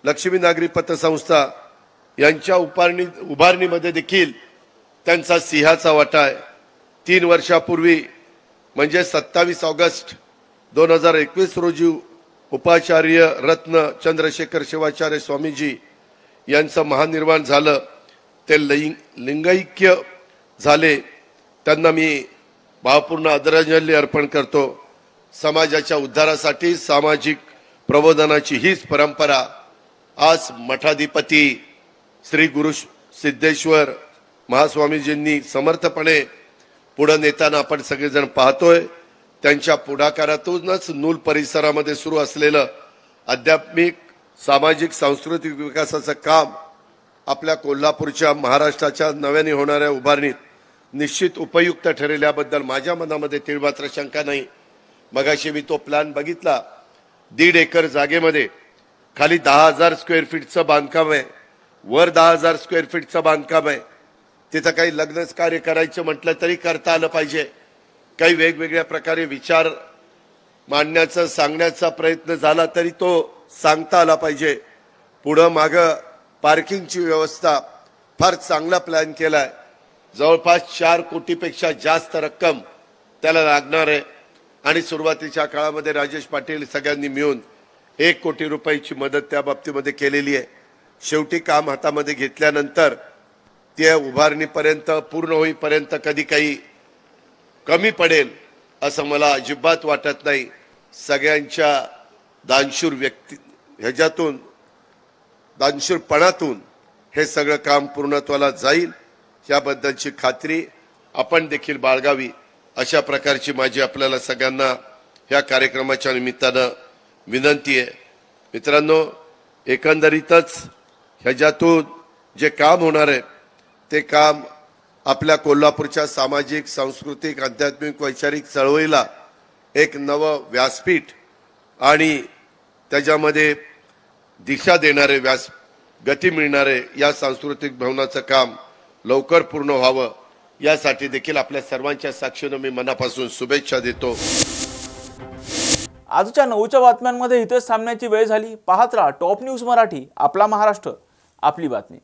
लक्ष्मी नागरी पतसंस्था यांच्या उभारणीमध्ये देखील त्यांचा सिंहाचा वाटा आहे. 3 वर्षापूर्वी म्हणजे 27 ऑगस्ट 2021 रोजी उपाचार्य रत्न चंद्रशेखर शिवाचार्य स्वामीजी यांचं महानिर्वाण झालं. ते लिंगैक्य झाले. त्यांना मी भावपूर्ण आदरांजली अर्पण करतो. समाजाच्या उद्धारासाठी सामाजिक प्रबोधनाची हीच परंपरा आज मठाधिपती श्री गुरु सिद्धेश्वर महास्वामीजींनी समर्थपणे पुढे नेताना आपण सगळेजण पाहतोय. त्यांच्या पुढाकारातूनच नूल परिसरामध्ये सुरू असलेलं आध्यात्मिक, सामाजिक, सांस्कृतिक विकासाचं काम आपल्या कोल्हापूरच्या, महाराष्ट्राच्या नव्याने होणाऱ्या उभारणीत निश्चित उपयुक्त ठरेल्याबद्दल माझ्या मनामध्ये तीळमात्र शंका नाही. मगाशी मी तो प्लॅन बघितला. 1.5 एकर जागेमध्ये खाली 10,000 स्क्वेअर फीटचं बांधकाम आहे, वर 10,000 स्क्वेअर फीटचं बांधकाम आहे. तिथं काही लग्नच कार्य करायचं म्हटलं तरी करता आलं पाहिजे. काही वेगवेगळ्या प्रकारे विचार मांडण्याचा, सांगण्याचा प्रयत्न झाला तरी तो सांगता आला पाहिजे. पुढं मागं पार्किंगची व्यवस्था फार चांगला प्लॅन केलाय. जवळपास 4 कोटीपेक्षा जास्त रक्कम त्याला लागणार आहे आणि सुरुवातीच्या काळामध्ये राजेश पाटील सगळ्यांनी मिळून 1 कोटी रुपयाची मदत त्या बाबतीमध्ये केलेली आहे. शेवटी काम हातामध्ये घेतल्यानंतर त्या उभारणीपर्यंत, पूर्ण होईपर्यंत कधी काही कमी पडेल असं मला अजिबात वाटत नाही. सगळ्यांच्या दानशूर ह्याच्यातून, दानशूरपणातून हे सगळं काम पूर्णत्वाला जाईल याबद्दलची खात्री आपण देखील बाळगावी अशा प्रकारची माझी आपल्याला सगळ्यांना ह्या कार्यक्रमाच्या निमित्तानं विनंती आहे. मित्रांनो, एकंदरीतच ह्याच्यातून जे काम होणार आहे ते काम आपल्या कोल्हापूरच्या सामाजिक, सांस्कृतिक, आध्यात्मिक, वैचारिक चळवळीला एक नवं व्यासपीठ आणि त्याच्यामध्ये दिशा देणारे, गती मिळणारे या सांस्कृतिक भवनाचं काम लवकर पूर्ण व्हावं यासाठी देखील आपल्या सर्वांच्या साक्षीनं मी मनापासून शुभेच्छा देतो. आजच्या 9च्या बातम्यांमध्ये इथेच थांबण्याची वेळ झाली. पाहत राहा टॉप न्यूज मराठी, आपला महाराष्ट्र, आपली बातमी.